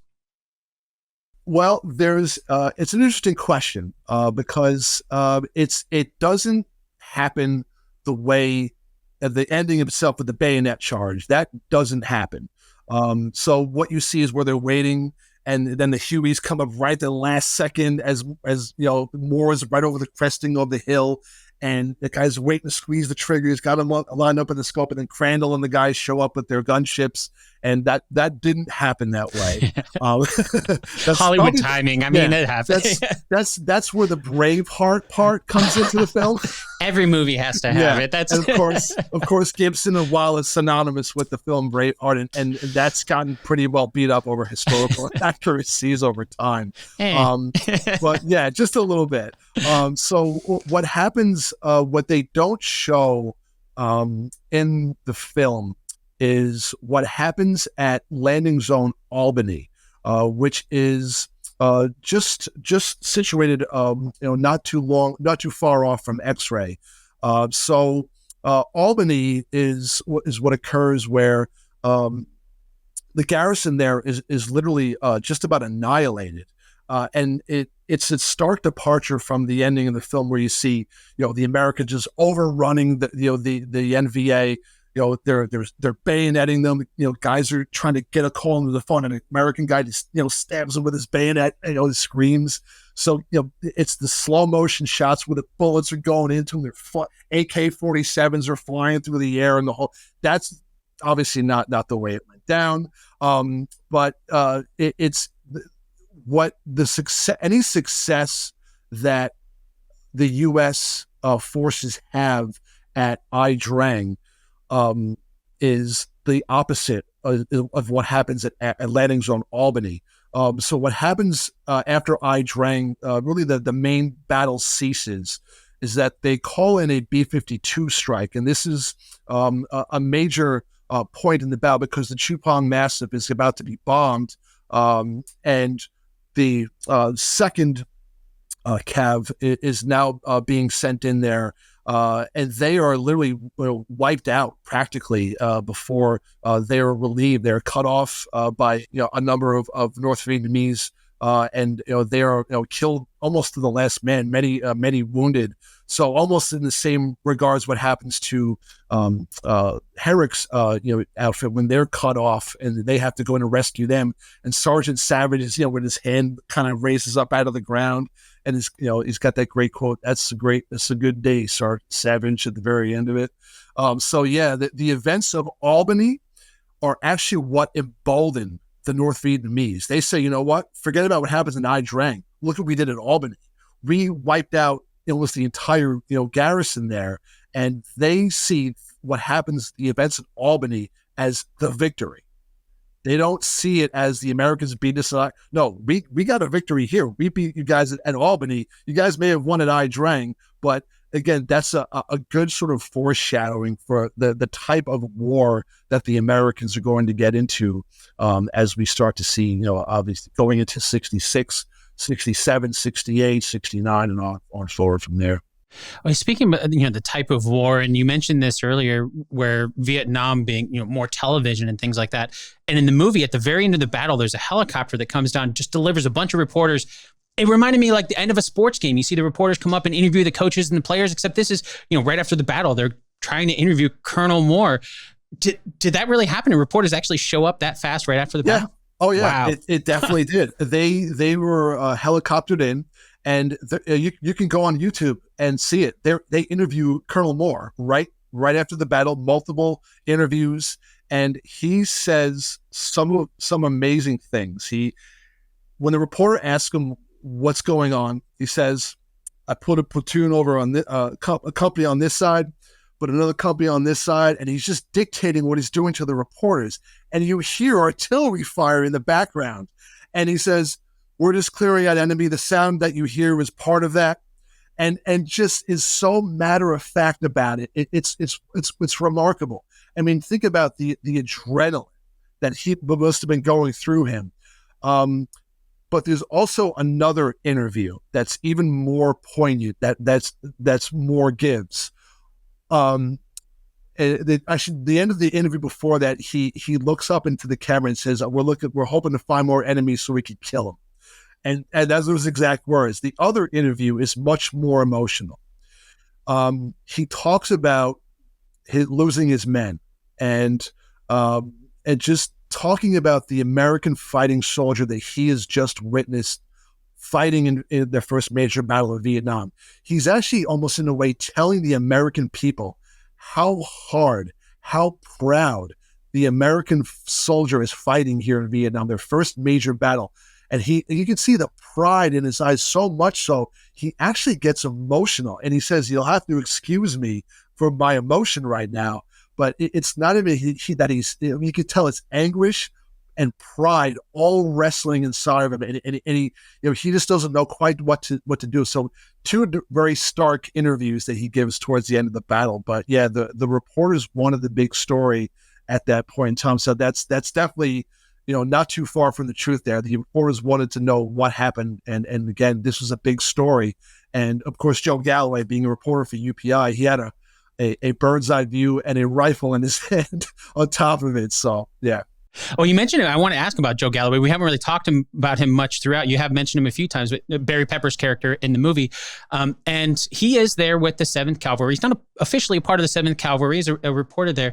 Well, it's an interesting question because it doesn't happen the way the ending itself with the bayonet charge. That doesn't happen. So what you see is where they're waiting, and then the Hueys come up right at the last second as Moore is right over the cresting of the hill, and the guy's waiting to squeeze the trigger. He's got him lined up in the scope, and then Crandall and the guys show up with their gunships, and that didn't happen that way. That's Hollywood timing. I mean, it happens. That's where the Braveheart part comes into the film. Every movie has to have it. That's and of course, Gibson and Wallace synonymous with the film Braveheart, and that's gotten pretty well beat up over historical accuracies over time. But yeah, just a little bit. So what happens? What they don't show in the film is what happens at Landing Zone Albany, which is just situated, not too far off from X-Ray. So Albany is what occurs where the garrison there is literally just about annihilated. And it's a stark departure from the ending of the film where you see, the Americans just overrunning the NVA. They're bayoneting them. Guys are trying to get a call into the phone, and an American guy just, stabs them with his bayonet. He screams. So, it's the slow motion shots where the bullets are going into them. AK-47s are flying through the air and that's obviously not the way it went down. But it's what the success, any success that the U.S. Forces have at Ia Drang is the opposite of what happens at landing zone Albany. So what happens after Ia Drang, really the main battle ceases, is that they call in a B-52 strike. And this is a major point in the battle because the Chupang Massif is about to be bombed. And the second Cav is now being sent in there. And they are literally wiped out practically before they are relieved. They're cut off by a number of North Vietnamese, and they are killed almost to the last man. Many wounded. So almost in the same regards, what happens to Herrick's outfit when they're cut off and they have to go in and rescue them. And Sergeant Savage is with his hand kind of raises up out of the ground. And he's got that great quote. That's a good day, Sergeant Savage, at the very end of it. The events of Albany are actually what emboldened the North Vietnamese. They say, you know what? Forget about what happens in Ia Drang. Look what we did in Albany. We wiped out almost the entire garrison there, and they see what happens, the events in Albany, as the victory. They don't see it as the Americans beat us. No, we got a victory here. We beat you guys at Albany. You guys may have won at Ia Drang, but again, that's a good sort of foreshadowing for the type of war that the Americans are going to get into as we start to see, obviously going into 66, 67, 68, 69, and on forward from there. Well, speaking about the type of war, and you mentioned this earlier, where Vietnam being more television and things like that, and in the movie at the very end of the battle, there's a helicopter that comes down, just delivers a bunch of reporters. It reminded me like the end of a sports game. You see the reporters come up and interview the coaches and the players, except this is right after the battle. They're trying to interview Colonel Moore. Did that really happen? And reporters actually show up that fast right after the battle? Oh yeah, wow. It definitely did. They were helicoptered in. And you can go on YouTube and see it. They interview Colonel Moore right after the battle, multiple interviews, and he says some amazing things. When the reporter asks him what's going on, he says, "I put a platoon over on a company on this side, but another company on this side," and he's just dictating what he's doing to the reporters. And you hear artillery fire in the background, and he says, "We're just clearing out enemy. The sound that you hear was part of that," and just is so matter of fact about it. It's remarkable. I mean, think about the adrenaline that he must have been going through him. But there's also another interview that's even more poignant. That's more gives. Actually, the end of the interview before that, he looks up into the camera and says, "We're hoping to find more enemies so we can kill them." And those are his exact words. The other interview is much more emotional. He talks about losing his men and just talking about the American fighting soldier that he has just witnessed fighting in their first major battle of Vietnam. He's actually almost in a way telling the American people how hard, how proud the American soldier is fighting here in Vietnam, their first major battle. And you can see the pride in his eyes, so much so he actually gets emotional. And he says, "You'll have to excuse me for my emotion right now." But it's not even that he's, you can tell it's anguish and pride all wrestling inside of him. And he, he just doesn't know quite what to do. So two very stark interviews that he gives towards the end of the battle. But yeah, the reporters wanted the big story at that point in time. So that's definitely, not too far from the truth there. The reporters wanted to know what happened. And again, this was a big story. And of course, Joe Galloway, being a reporter for UPI, he had a bird's eye view and a rifle in his hand on top of it. So, yeah. Well, you mentioned it. I want to ask about Joe Galloway. We haven't really talked about him much throughout. You have mentioned him a few times, but Barry Pepper's character in the movie. And he is there with the 7th Cavalry. He's not officially a part of the 7th Cavalry. He's a reporter there.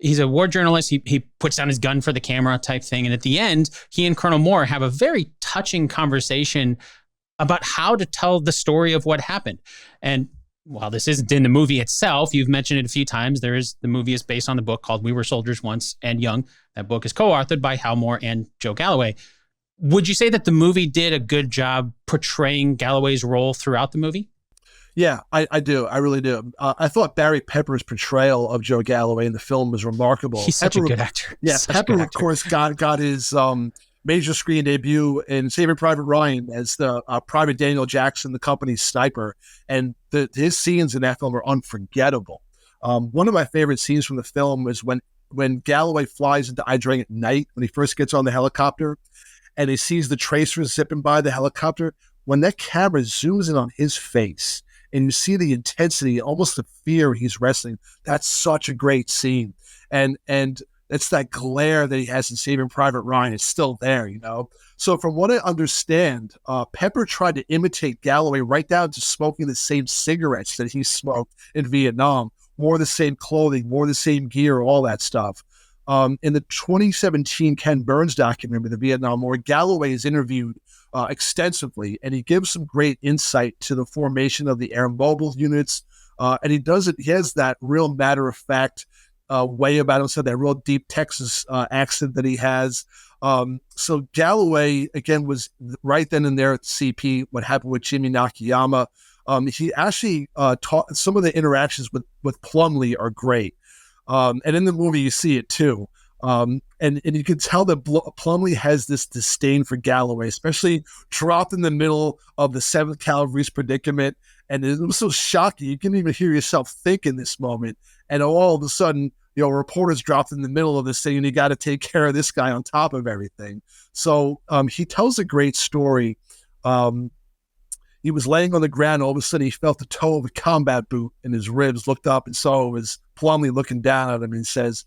He's a war journalist. He puts down his gun for the camera type thing. And at the end, he and Colonel Moore have a very touching conversation about how to tell the story of what happened. And while this isn't in the movie itself, you've mentioned it a few times. The movie is based on the book called We Were Soldiers Once and Young. That book is co-authored by Hal Moore and Joe Galloway. Would you say that the movie did a good job portraying Galloway's role throughout the movie? Yeah, I do. I really do. I thought Barry Pepper's portrayal of Joe Galloway in the film was remarkable. He's such a good actor. Yeah, Pepper, of course, got his major screen debut in Saving Private Ryan as the Private Daniel Jackson, the company's sniper. And his scenes in that film are unforgettable. One of my favorite scenes from the film is when Galloway flies into Ia Drang at night, when he first gets on the helicopter, and he sees the tracers zipping by the helicopter. When that camera zooms in on his face, and you see the intensity, almost the fear he's wrestling, that's such a great scene. And it's that glare that he has in Saving Private Ryan. It's still there, you know? So from what I understand, Pepper tried to imitate Galloway right down to smoking the same cigarettes that he smoked in Vietnam, wore the same clothing, wore the same gear, all that stuff. In the 2017 Ken Burns documentary, The Vietnam War, Galloway is interviewed extensively, and he gives some great insight to the formation of the Airmobile units. And he has that real matter-of-fact way about himself, that real deep Texas accent that he has. So Galloway, again, was right then and there at CP, what happened with Jimmy Nakayama. He actually taught, some of the interactions with Plumlee are great. And in the movie, you see it too. And you can tell that Plumlee has this disdain for Galloway, especially dropped in the middle of the 7th Cavalry's predicament. And it was so shocking. You can even hear yourself think in this moment. And all of a sudden, you know, reporters dropped in the middle of this thing, and you got to take care of this guy on top of everything. So he tells a great story. He was laying on the ground. All of a sudden, he felt the toe of a combat boot in his ribs, looked up and saw it was Plumlee looking down at him, and says,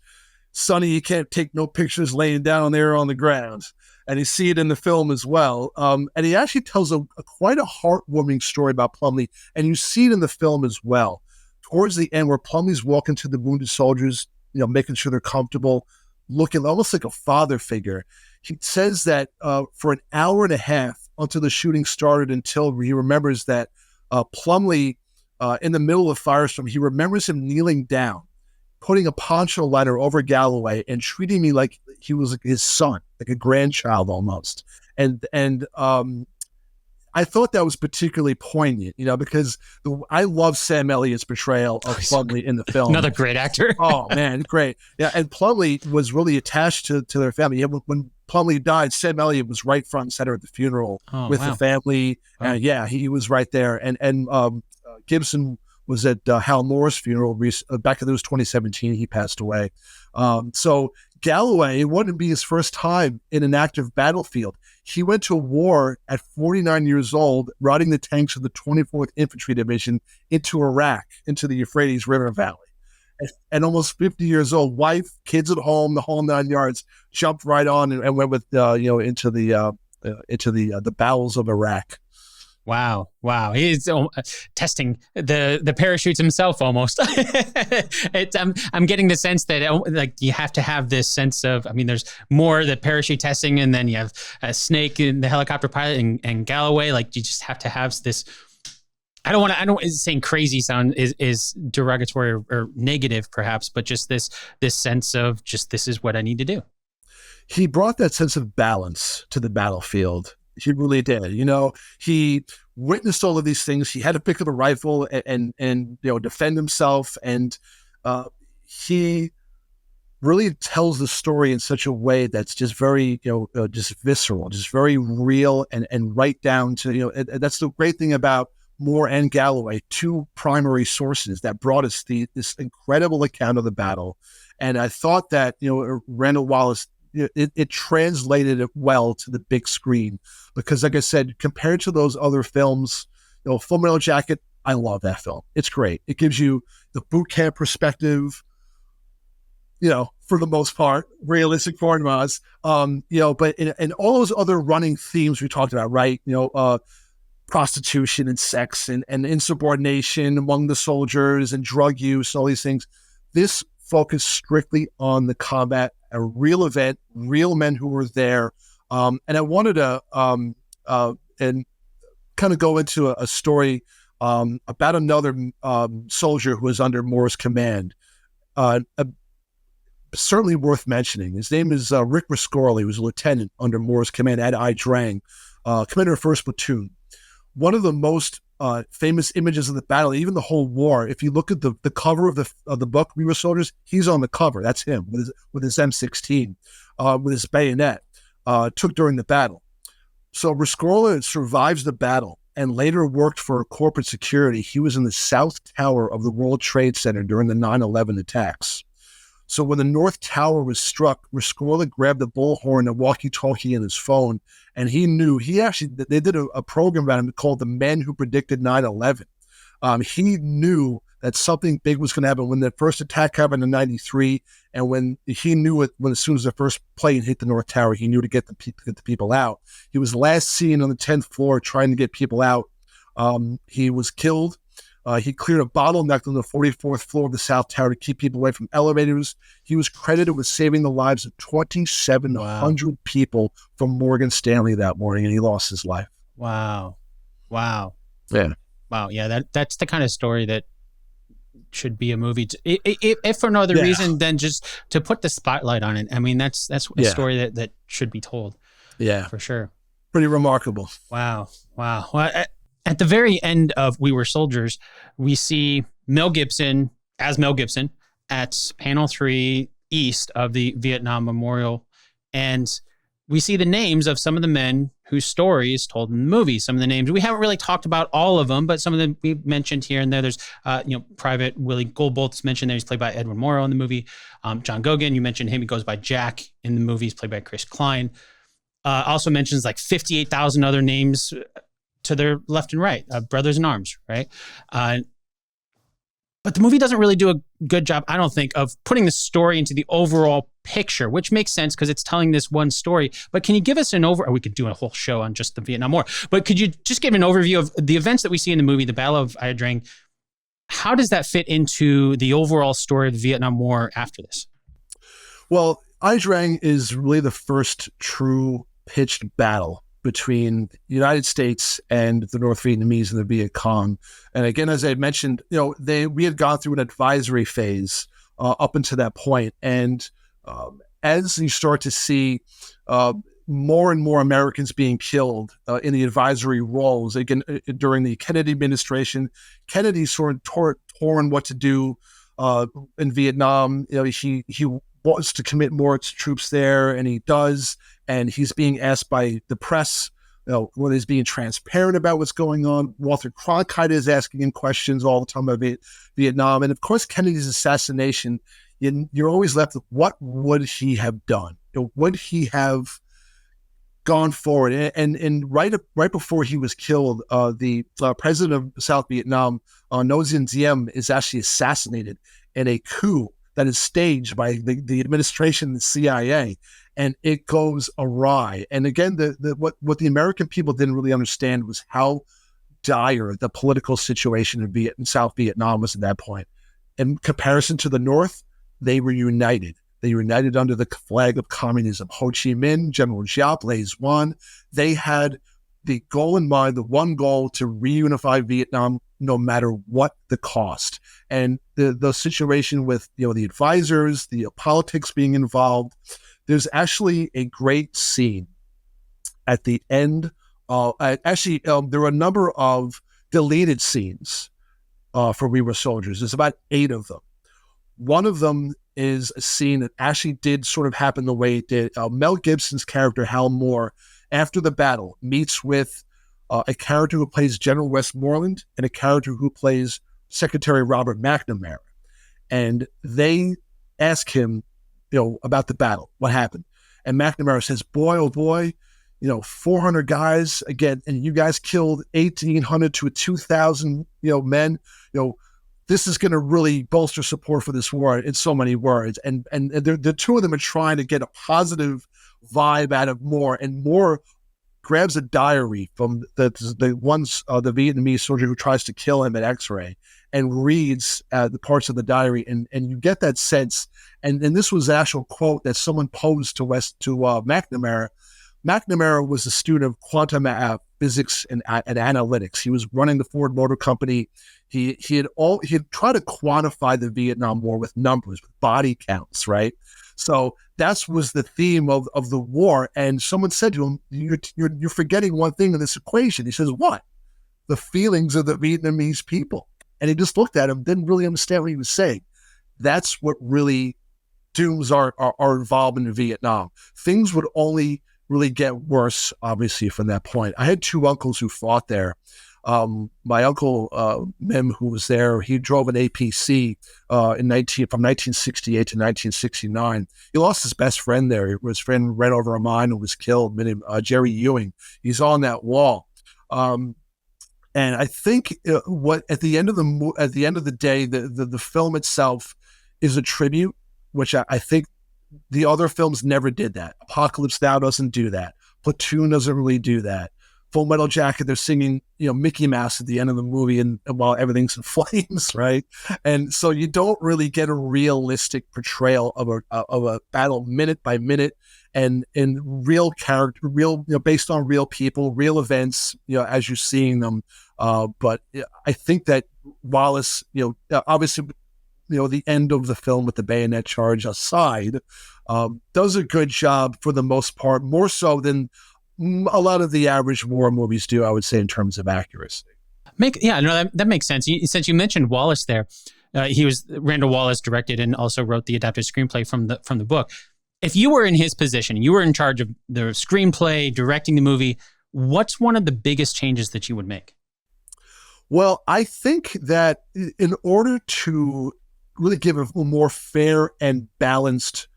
"Sonny, you can't take no pictures laying down there on the ground." And you see it in the film as well. And he actually tells quite a heartwarming story about Plumlee, and you see it in the film as well. Towards the end, where Plumlee's walking to the wounded soldiers, you know, making sure they're comfortable, looking almost like a father figure. He says that for an hour and a half until the shooting started, until he remembers that Plumlee, in the middle of the firestorm, he remembers him kneeling down, putting a poncho liner over Galloway and treating me like he was his son, like a grandchild almost. And I thought that was particularly poignant, you know, because I love Sam Elliott's portrayal of Plumlee in the film. Another great actor. Oh, man, great. Yeah, and Plumlee was really attached to their family. When Plumlee died, Sam Elliott was right front and center at the funeral with the family. Wow. Yeah, he was right there. And Gibson was at Hal Moore's funeral back in 2017. He passed away. So Galloway, it wouldn't be his first time in an active battlefield. He went to war at 49 years old, riding the tanks of the 24th Infantry Division into Iraq, into the Euphrates River Valley. And almost 50 years old, wife, kids at home, the whole 9 yards, jumped right on and went with into the bowels of Iraq. Wow. He's testing the parachutes himself almost. I'm getting the sense that like you have to have this sense of, I mean, there's more the parachute testing, and then you have Snake and the helicopter pilot and Galloway. Like you just have to have this. I don't saying crazy sound is derogatory or negative perhaps, but just this sense of just, this is what I need to do. He brought that sense of balance to the battlefield. He really did. You know, he witnessed all of these things. He had to pick up a rifle and you know, defend himself. And he really tells the story in such a way that's just very, just visceral, just very real and right down to, that's the great thing about Moore and Galloway, two primary sources that brought us this incredible account of the battle. And I thought that, Randall Wallace, it translated it well to the big screen, because like I said, compared to those other films, Full Metal Jacket, I love that film. It's great. It gives you the boot camp perspective, for the most part, realistic formulas, but in all those other running themes we talked about, right? Prostitution and sex and insubordination among the soldiers and drug use, all these things. This focused strictly on the combat, a real event, real men who were there. And I wanted to, and kind of go into a story about another soldier who was under Moore's command. Certainly worth mentioning. His name is Rick Rescorla. He was a lieutenant under Moore's command at Ia Drang, commander of 1st Platoon. One of the most famous images of the battle, even the whole war, if you look at the cover of the book, We Were Soldiers, he's on the cover. That's him with his M16, with his bayonet, took during the battle. So Rescorla survives the battle and later worked for corporate security. He was in the South Tower of the World Trade Center during the 9/11 attacks. So when the North Tower was struck, Rescorla grabbed the bullhorn, a walkie-talkie, and his phone, and he knew, they did a program about him called The Men Who Predicted 9/11. He knew that something big was going to happen when the first attack happened in 93, and when he knew it, as soon as the first plane hit the North Tower, he knew to get the people out. He was last seen on the 10th floor trying to get people out. He was killed. He cleared a bottleneck on the 44th floor of the South Tower to keep people away from elevators. He was credited with saving the lives of 2,700 people from Morgan Stanley that morning, and he lost his life. Wow. Yeah. Wow. Yeah. That's the kind of story that should be a movie, if for no other reason than just to put the spotlight on it. I mean, that's a story that should be told. Yeah, for sure. Pretty remarkable. Wow. Well, at the very end of We Were Soldiers, we see Mel Gibson at panel 3 east of the Vietnam Memorial, and we see the names of some of the men whose stories told in the movie. Some of the names, we haven't really talked about all of them, but some of them we mentioned here and there. There's, Private Willie Goldbolt's mentioned there. He's played by Edward Morrow in the movie. John Gogan, you mentioned him. He goes by Jack in the movie. He's played by Chris Klein. Also mentions like 58,000 other names to their left and right, brothers in arms, right? But the movie doesn't really do a good job, I don't think, of putting the story into the overall picture, which makes sense because it's telling this one story. But can you give us or we could do a whole show on just the Vietnam War, but could you just give an overview of the events that we see in the movie, the Battle of Ia Drang? How does that fit into the overall story of the Vietnam War after this? Well, Ia Drang is really the first true pitched battle between the United States and the North Vietnamese and the Viet Cong. And again, as I mentioned, we had gone through an advisory phase up until that point. And as you start to see more and more Americans being killed in the advisory roles, again, during the Kennedy administration, Kennedy sort of torn what to do in Vietnam. He wants to commit more troops there, and he does. And he's being asked by the press, whether he's being transparent about what's going on. Walter Cronkite is asking him questions all the time about Vietnam. And of course, Kennedy's assassination, you're always left with what would he have done? Would he have gone forward? And right before he was killed, the president of South Vietnam, Ngo Dinh is actually assassinated in a coup that is staged by the administration, the CIA, and it goes awry. And again, what the American people didn't really understand was how dire the political situation in South Vietnam was at that point. In comparison to the North, they were united. They were united under the flag of communism. Ho Chi Minh, General Giap, Les Duan, they had the goal in mind, the one goal, to reunify Vietnam no matter what the cost. And the situation with the advisors, the politics being involved, there's actually a great scene at the end. There are a number of deleted scenes for We Were Soldiers. There's about 8 of them. One of them is a scene that actually did sort of happen the way it did. Mel Gibson's character, Hal Moore, after the battle, meets with a character who plays General Westmoreland and a character who plays Secretary Robert McNamara. And they ask him, about the battle, what happened. And McNamara says, boy, oh boy, 400 guys again, and you guys killed 1,800 to 2,000, men. This is going to really bolster support for this war in so many words. And the two of them are trying to get a positive vibe out of Moore, and Moore grabs a diary from the Vietnamese soldier who tries to kill him at X-ray and reads the parts of the diary, and you get that sense. And this was an actual quote that someone posed to McNamara. McNamara was a student of quantum physics and analytics. He was running the Ford Motor Company. He had tried to quantify the Vietnam War with numbers, with body counts, right? So that was the theme of the war. And someone said to him, "You're forgetting one thing in this equation." He says, "What?" "The feelings of the Vietnamese people." And he just looked at him, didn't really understand what he was saying. That's what really dooms our involvement in Vietnam. Things would only really get worse, obviously, from that point. I had two uncles who fought there. My uncle, Mim, who was there, he drove an APC from 1968 to 1969. He lost his best friend there. His friend ran over a mine and was killed, Jerry Ewing. He's on that wall. And I think at the end of the day, the film itself is a tribute, which I think the other films never did that. Apocalypse Now doesn't do that. Platoon doesn't really do that. Full Metal Jacket, they're singing, Mickey Mouse at the end of the movie, and while everything's in flames, right? And so you don't really get a realistic portrayal of a battle minute by minute, and real character, based on real people, real events, as you're seeing them. But I think that Wallace, obviously, the end of the film with the bayonet charge aside, does a good job for the most part, more so than a lot of the average war movies do, I would say, in terms of accuracy. That makes sense. Since you mentioned Wallace there, Randall Wallace directed and also wrote the adapted screenplay from the book. If you were in his position, you were in charge of the screenplay, directing the movie, what's one of the biggest changes that you would make? Well, I think that in order to really give a more fair and balanced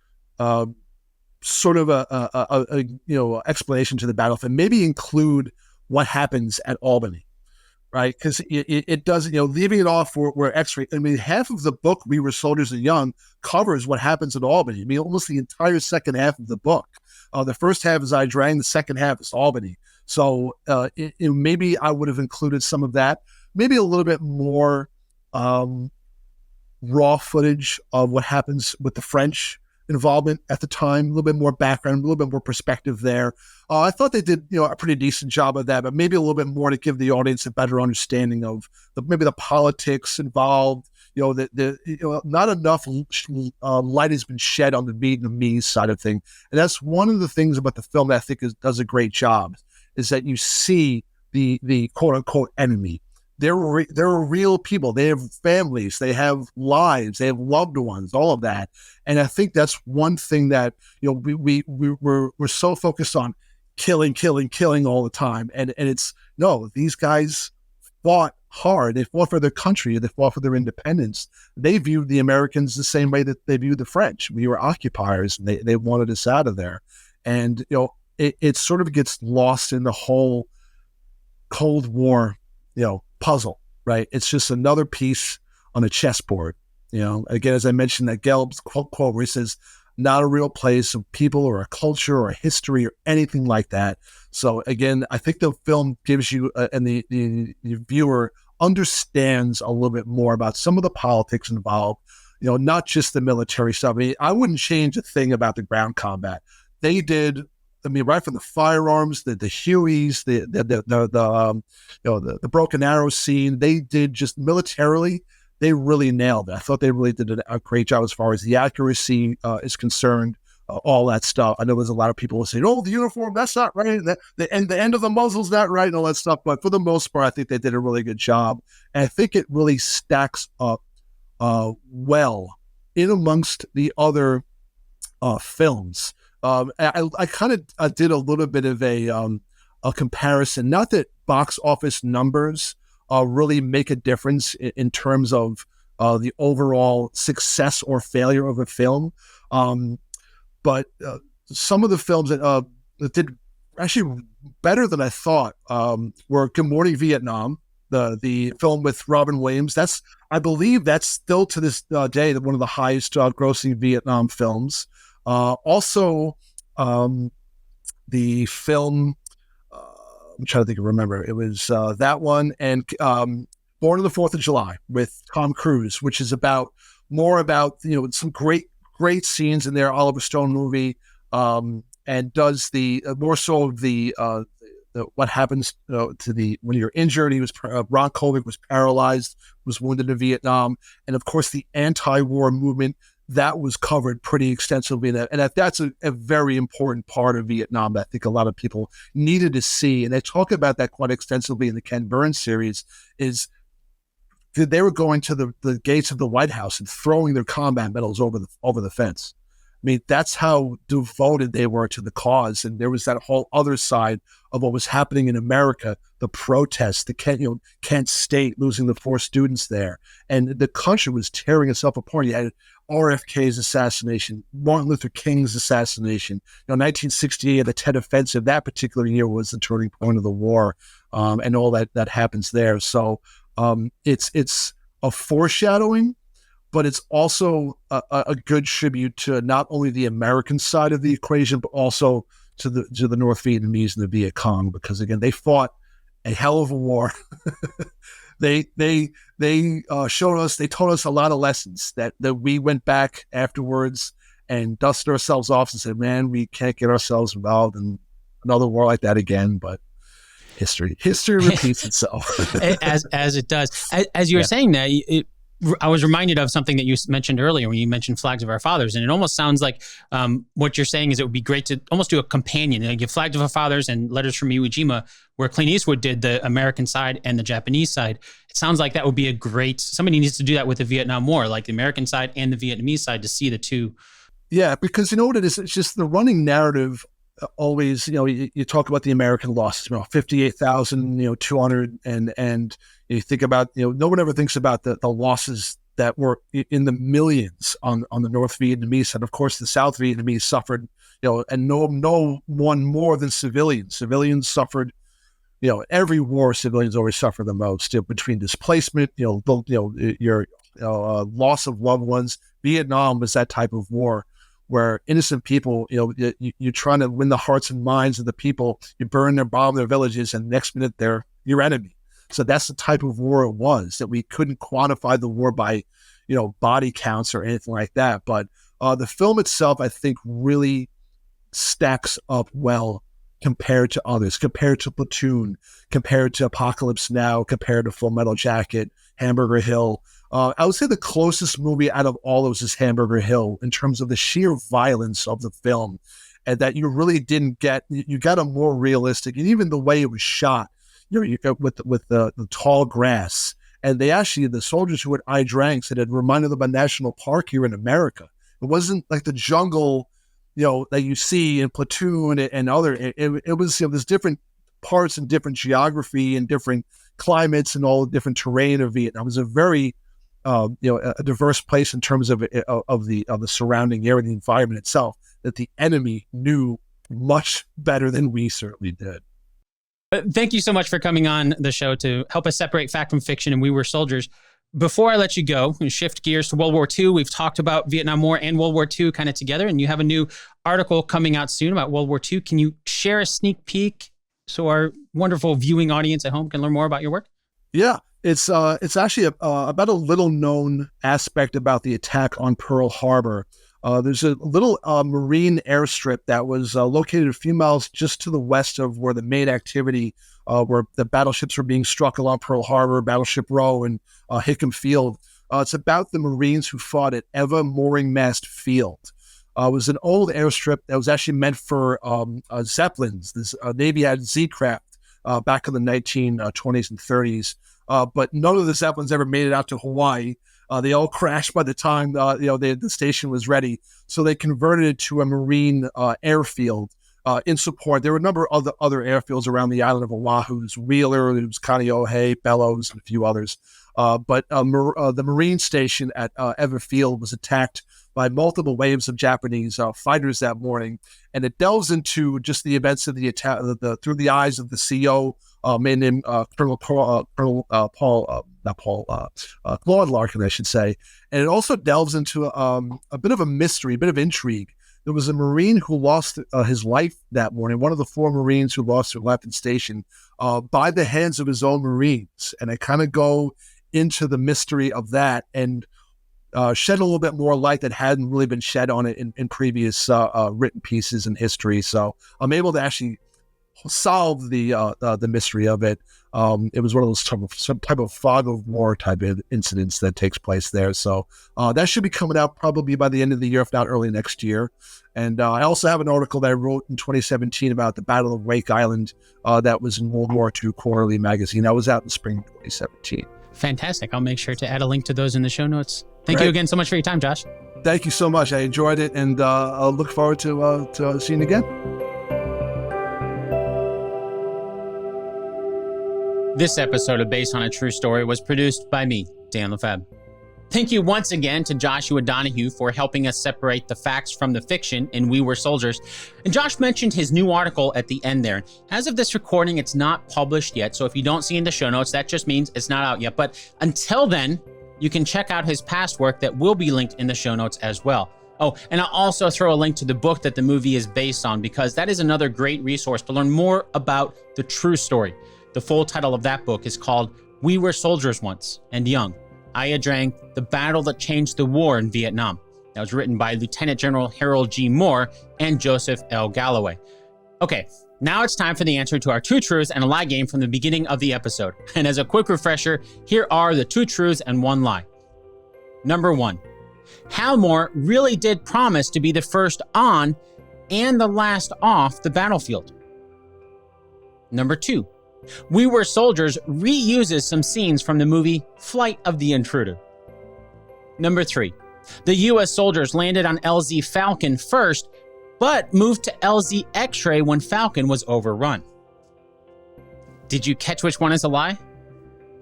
sort of a explanation to the battlefield, maybe include what happens at Albany, right? Because it doesn't, leaving it off where X-ray. I mean, half of the book, We Were Soldiers and Young, covers what happens at Albany. I mean, almost the entire second half of the book. The first half is Ia Drang, the second half is Albany. So maybe I would have included some of that. Maybe a little bit more raw footage of what happens with the French involvement at the time, a little bit more background, a little bit more perspective there. I thought they did, a pretty decent job of that, but maybe a little bit more to give the audience a better understanding of maybe the politics involved. Not enough light has been shed on the Vietnamese side of things, and that's one of the things about the film that I think does a great job, is that you see the quote unquote enemy. They're real people. They have families. They have lives. They have loved ones. All of that, and I think that's one thing that we're so focused on killing all the time, and it's no. These guys fought hard. They fought for their country. They fought for their independence. They viewed the Americans the same way that they viewed the French. We were occupiers, and they wanted us out of there. And it sort of gets lost in the whole Cold War puzzle, right? It's just another piece on a chessboard. Again, as I mentioned, that Gelb's quote where he says, "Not a real place of people or a culture or a history or anything like that." So again, I think the film gives you and the viewer understands a little bit more about some of the politics involved. Not just the military stuff. I mean, I wouldn't change a thing about the ground combat. They did. I mean, right from the firearms, the Hueys, the broken arrow scene, they did just militarily. They really nailed it. I thought they really did a great job as far as the accuracy is concerned. All that stuff. I know there's a lot of people who say, "Oh, the uniform, that's not right. The end of the muzzle's not right," and all that stuff. But for the most part, I think they did a really good job. And I think it really stacks up well in amongst the other films. I kind of did a little bit of a comparison. Not that box office numbers really make a difference in terms of the overall success or failure of a film, but some of the films that did actually better than I thought were Good Morning Vietnam, the film with Robin Williams. I believe that's still to this day one of the highest grossing Vietnam films. Also, the film, I'm trying to remember, it was that one and Born on the 4th of July with Tom Cruise, which is more about some great scenes in there, Oliver Stone movie. And and does the more so of the what happens to the when you're injured. He was Ron Kovic was paralyzed, was wounded in Vietnam, and of course the anti-war movement that was covered pretty extensively. And that's a very important part of Vietnam that I think a lot of people needed to see. And they talk about that quite extensively in the Ken Burns series. Is they were going to the gates of the White House and throwing their combat medals over the fence. I mean, that's how devoted they were to the cause. And there was that whole other side of what was happening in America, the protests, the Kent State losing the 4 students there. And the country was tearing itself apart. You had RFK's assassination, Martin Luther King's assassination. 1968, the Tet Offensive, that particular year was the turning point of the war, and all that happens there. So it's a foreshadowing, but it's also a good tribute to not only the American side of the equation, but also to the North Vietnamese and the Viet Cong, because again, they fought a hell of a war. They showed us, they told us a lot of lessons that we went back afterwards and dusted ourselves off and said, man, we can't get ourselves involved in another war like that again. But history repeats itself. as it does. As you were saying that, I was reminded of something that you mentioned earlier when you mentioned Flags of Our Fathers. And it almost sounds like what you're saying is it would be great to almost do a companion, give Flags of Our Fathers and Letters from Iwo Jima, where Clint Eastwood did the American side and the Japanese side. It sounds like that would be a great, somebody needs to do that with the Vietnam War, like the American side and the Vietnamese side, to see the two. Yeah, because you know what it is? It's just the running narrative always, you talk about the American losses, 58,000, 200, and you think about, no one ever thinks about the losses that were in the millions on the North Vietnamese side. Of course, the South Vietnamese suffered, and no one more than civilians. Civilians suffered, every war, civilians always suffer the most, between displacement, your loss of loved ones. Vietnam was that type of war where innocent people, you're trying to win the hearts and minds of the people. You bomb their villages, and next minute they're your enemy. So that's the type of war it was, that we couldn't quantify the war by, body counts or anything like that. But the film itself, I think, really stacks up well compared to others, compared to Platoon, compared to Apocalypse Now, compared to Full Metal Jacket, Hamburger Hill. I would say the closest movie out of all those is Hamburger Hill in terms of the sheer violence of the film, and that you really didn't get. You got a more realistic, and even the way it was shot. You got with the tall grass, and they actually, the soldiers who had Ia Drang said it reminded them of a national park here in America. It wasn't like the jungle, that you see in Platoon and other. It was there's different parts and different geography and different climates and all the different terrain of Vietnam. It was a very a diverse place in terms of the surrounding area, the environment itself, that the enemy knew much better than we certainly did. Thank you so much for coming on the show to help us separate fact from fiction and We Were Soldiers. Before I let you go and shift gears to World War II, we've talked about Vietnam War and World War II kind of together, and you have a new article coming out soon about World War II. Can you share a sneak peek so our wonderful viewing audience at home can learn more about your work? Yeah. It's actually about a little known aspect about the attack on Pearl Harbor. There's a little Marine airstrip that was located a few miles just to the west of where the main activity, where the battleships were being struck along Pearl Harbor, Battleship Row, and Hickam Field. It's about the Marines who fought at Eva Mooring Mast Field. It was an old airstrip that was actually meant for Zeppelins. This Navy had Z-craft back in the 1920s and 30s. But none of the Zeppelins ever made it out to Hawaii. They all crashed by the time the station was ready. So they converted it to a Marine airfield in support. There were a number of other airfields around the island of Oahu. There's Wheeler, there was Kaneohe, Bellows, and a few others. But the Marine station at Eva Field was attacked by multiple waves of Japanese fighters that morning, and it delves into just the events of the attack through the eyes of the CO, man named Colonel Claude Larkin, I should say, and it also delves into a bit of a mystery, a bit of intrigue. There was a Marine who lost his life that morning, one of the 4 Marines who lost their life in station by the hands of his own Marines, and I kind of go into the mystery of that and shed a little bit more light that hadn't really been shed on it in previous written pieces in history. So I'm able to actually solve the mystery of it. It was one of those some type of fog of war type of incidents that takes place there. So that should be coming out probably by the end of the year, if not early next year. And I also have an article that I wrote in 2017 about the Battle of Wake Island that was in World War II Quarterly magazine. That was out in spring 2017. Fantastic. I'll make sure to add a link to those in the show notes. Thank you again so much for your time, Josh. Thank you so much. I enjoyed it, and I'll look forward to seeing you again. This episode of Based on a True Story was produced by me, Dan Lefebvre. Thank you once again to Joshua Donohue for helping us separate the facts from the fiction in We Were Soldiers. And Josh mentioned his new article at the end there. As of this recording, it's not published yet, so if you don't see in the show notes, that just means it's not out yet. But until then, you can check out his past work that will be linked in the show notes as well. Oh, and I'll also throw a link to the book that the movie is based on, because that is another great resource to learn more about the true story. The full title of that book is called We Were Soldiers Once and Young, Ia Drang, The Battle That Changed the War in Vietnam. That was written by Lieutenant General Harold G. Moore and Joseph L. Galloway. Okay, now it's time for the answer to our 2 truths and a lie game from the beginning of the episode. And as a quick refresher, here are the 2 truths and 1 lie. Number 1, Hal Moore really did promise to be the first on and the last off the battlefield. Number 2, We Were Soldiers reuses some scenes from the movie Flight of the Intruder. Number 3, the U.S. soldiers landed on LZ Falcon first, but moved to LZ X-Ray when Falcon was overrun. Did you catch which one is a lie?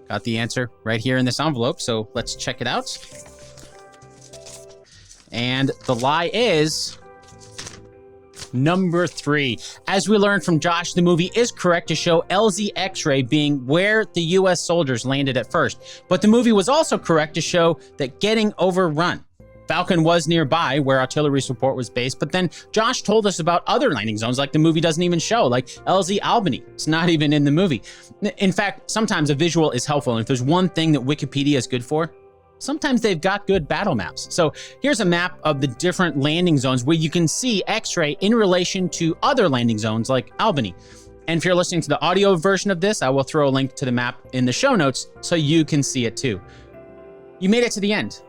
Got the answer right here in this envelope, so let's check it out. And the lie is number 3. As we learned from Josh, the movie is correct to show LZ X-Ray being where the U.S. soldiers landed at first. But the movie was also correct to show that getting overrun. Falcon was nearby where artillery support was based, but then Josh told us about other landing zones like the movie doesn't even show, like LZ Albany. It's not even in the movie. In fact, sometimes a visual is helpful, and if there's one thing that Wikipedia is good for, sometimes they've got good battle maps. So here's a map of the different landing zones where you can see X-ray in relation to other landing zones like Albany. And if you're listening to the audio version of this, I will throw a link to the map in the show notes so you can see it too. You made it to the end.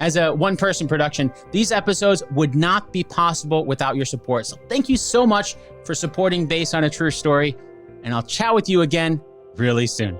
As a one-person production, these episodes would not be possible without your support. So thank you so much for supporting Based on a True Story, and I'll chat with you again really soon.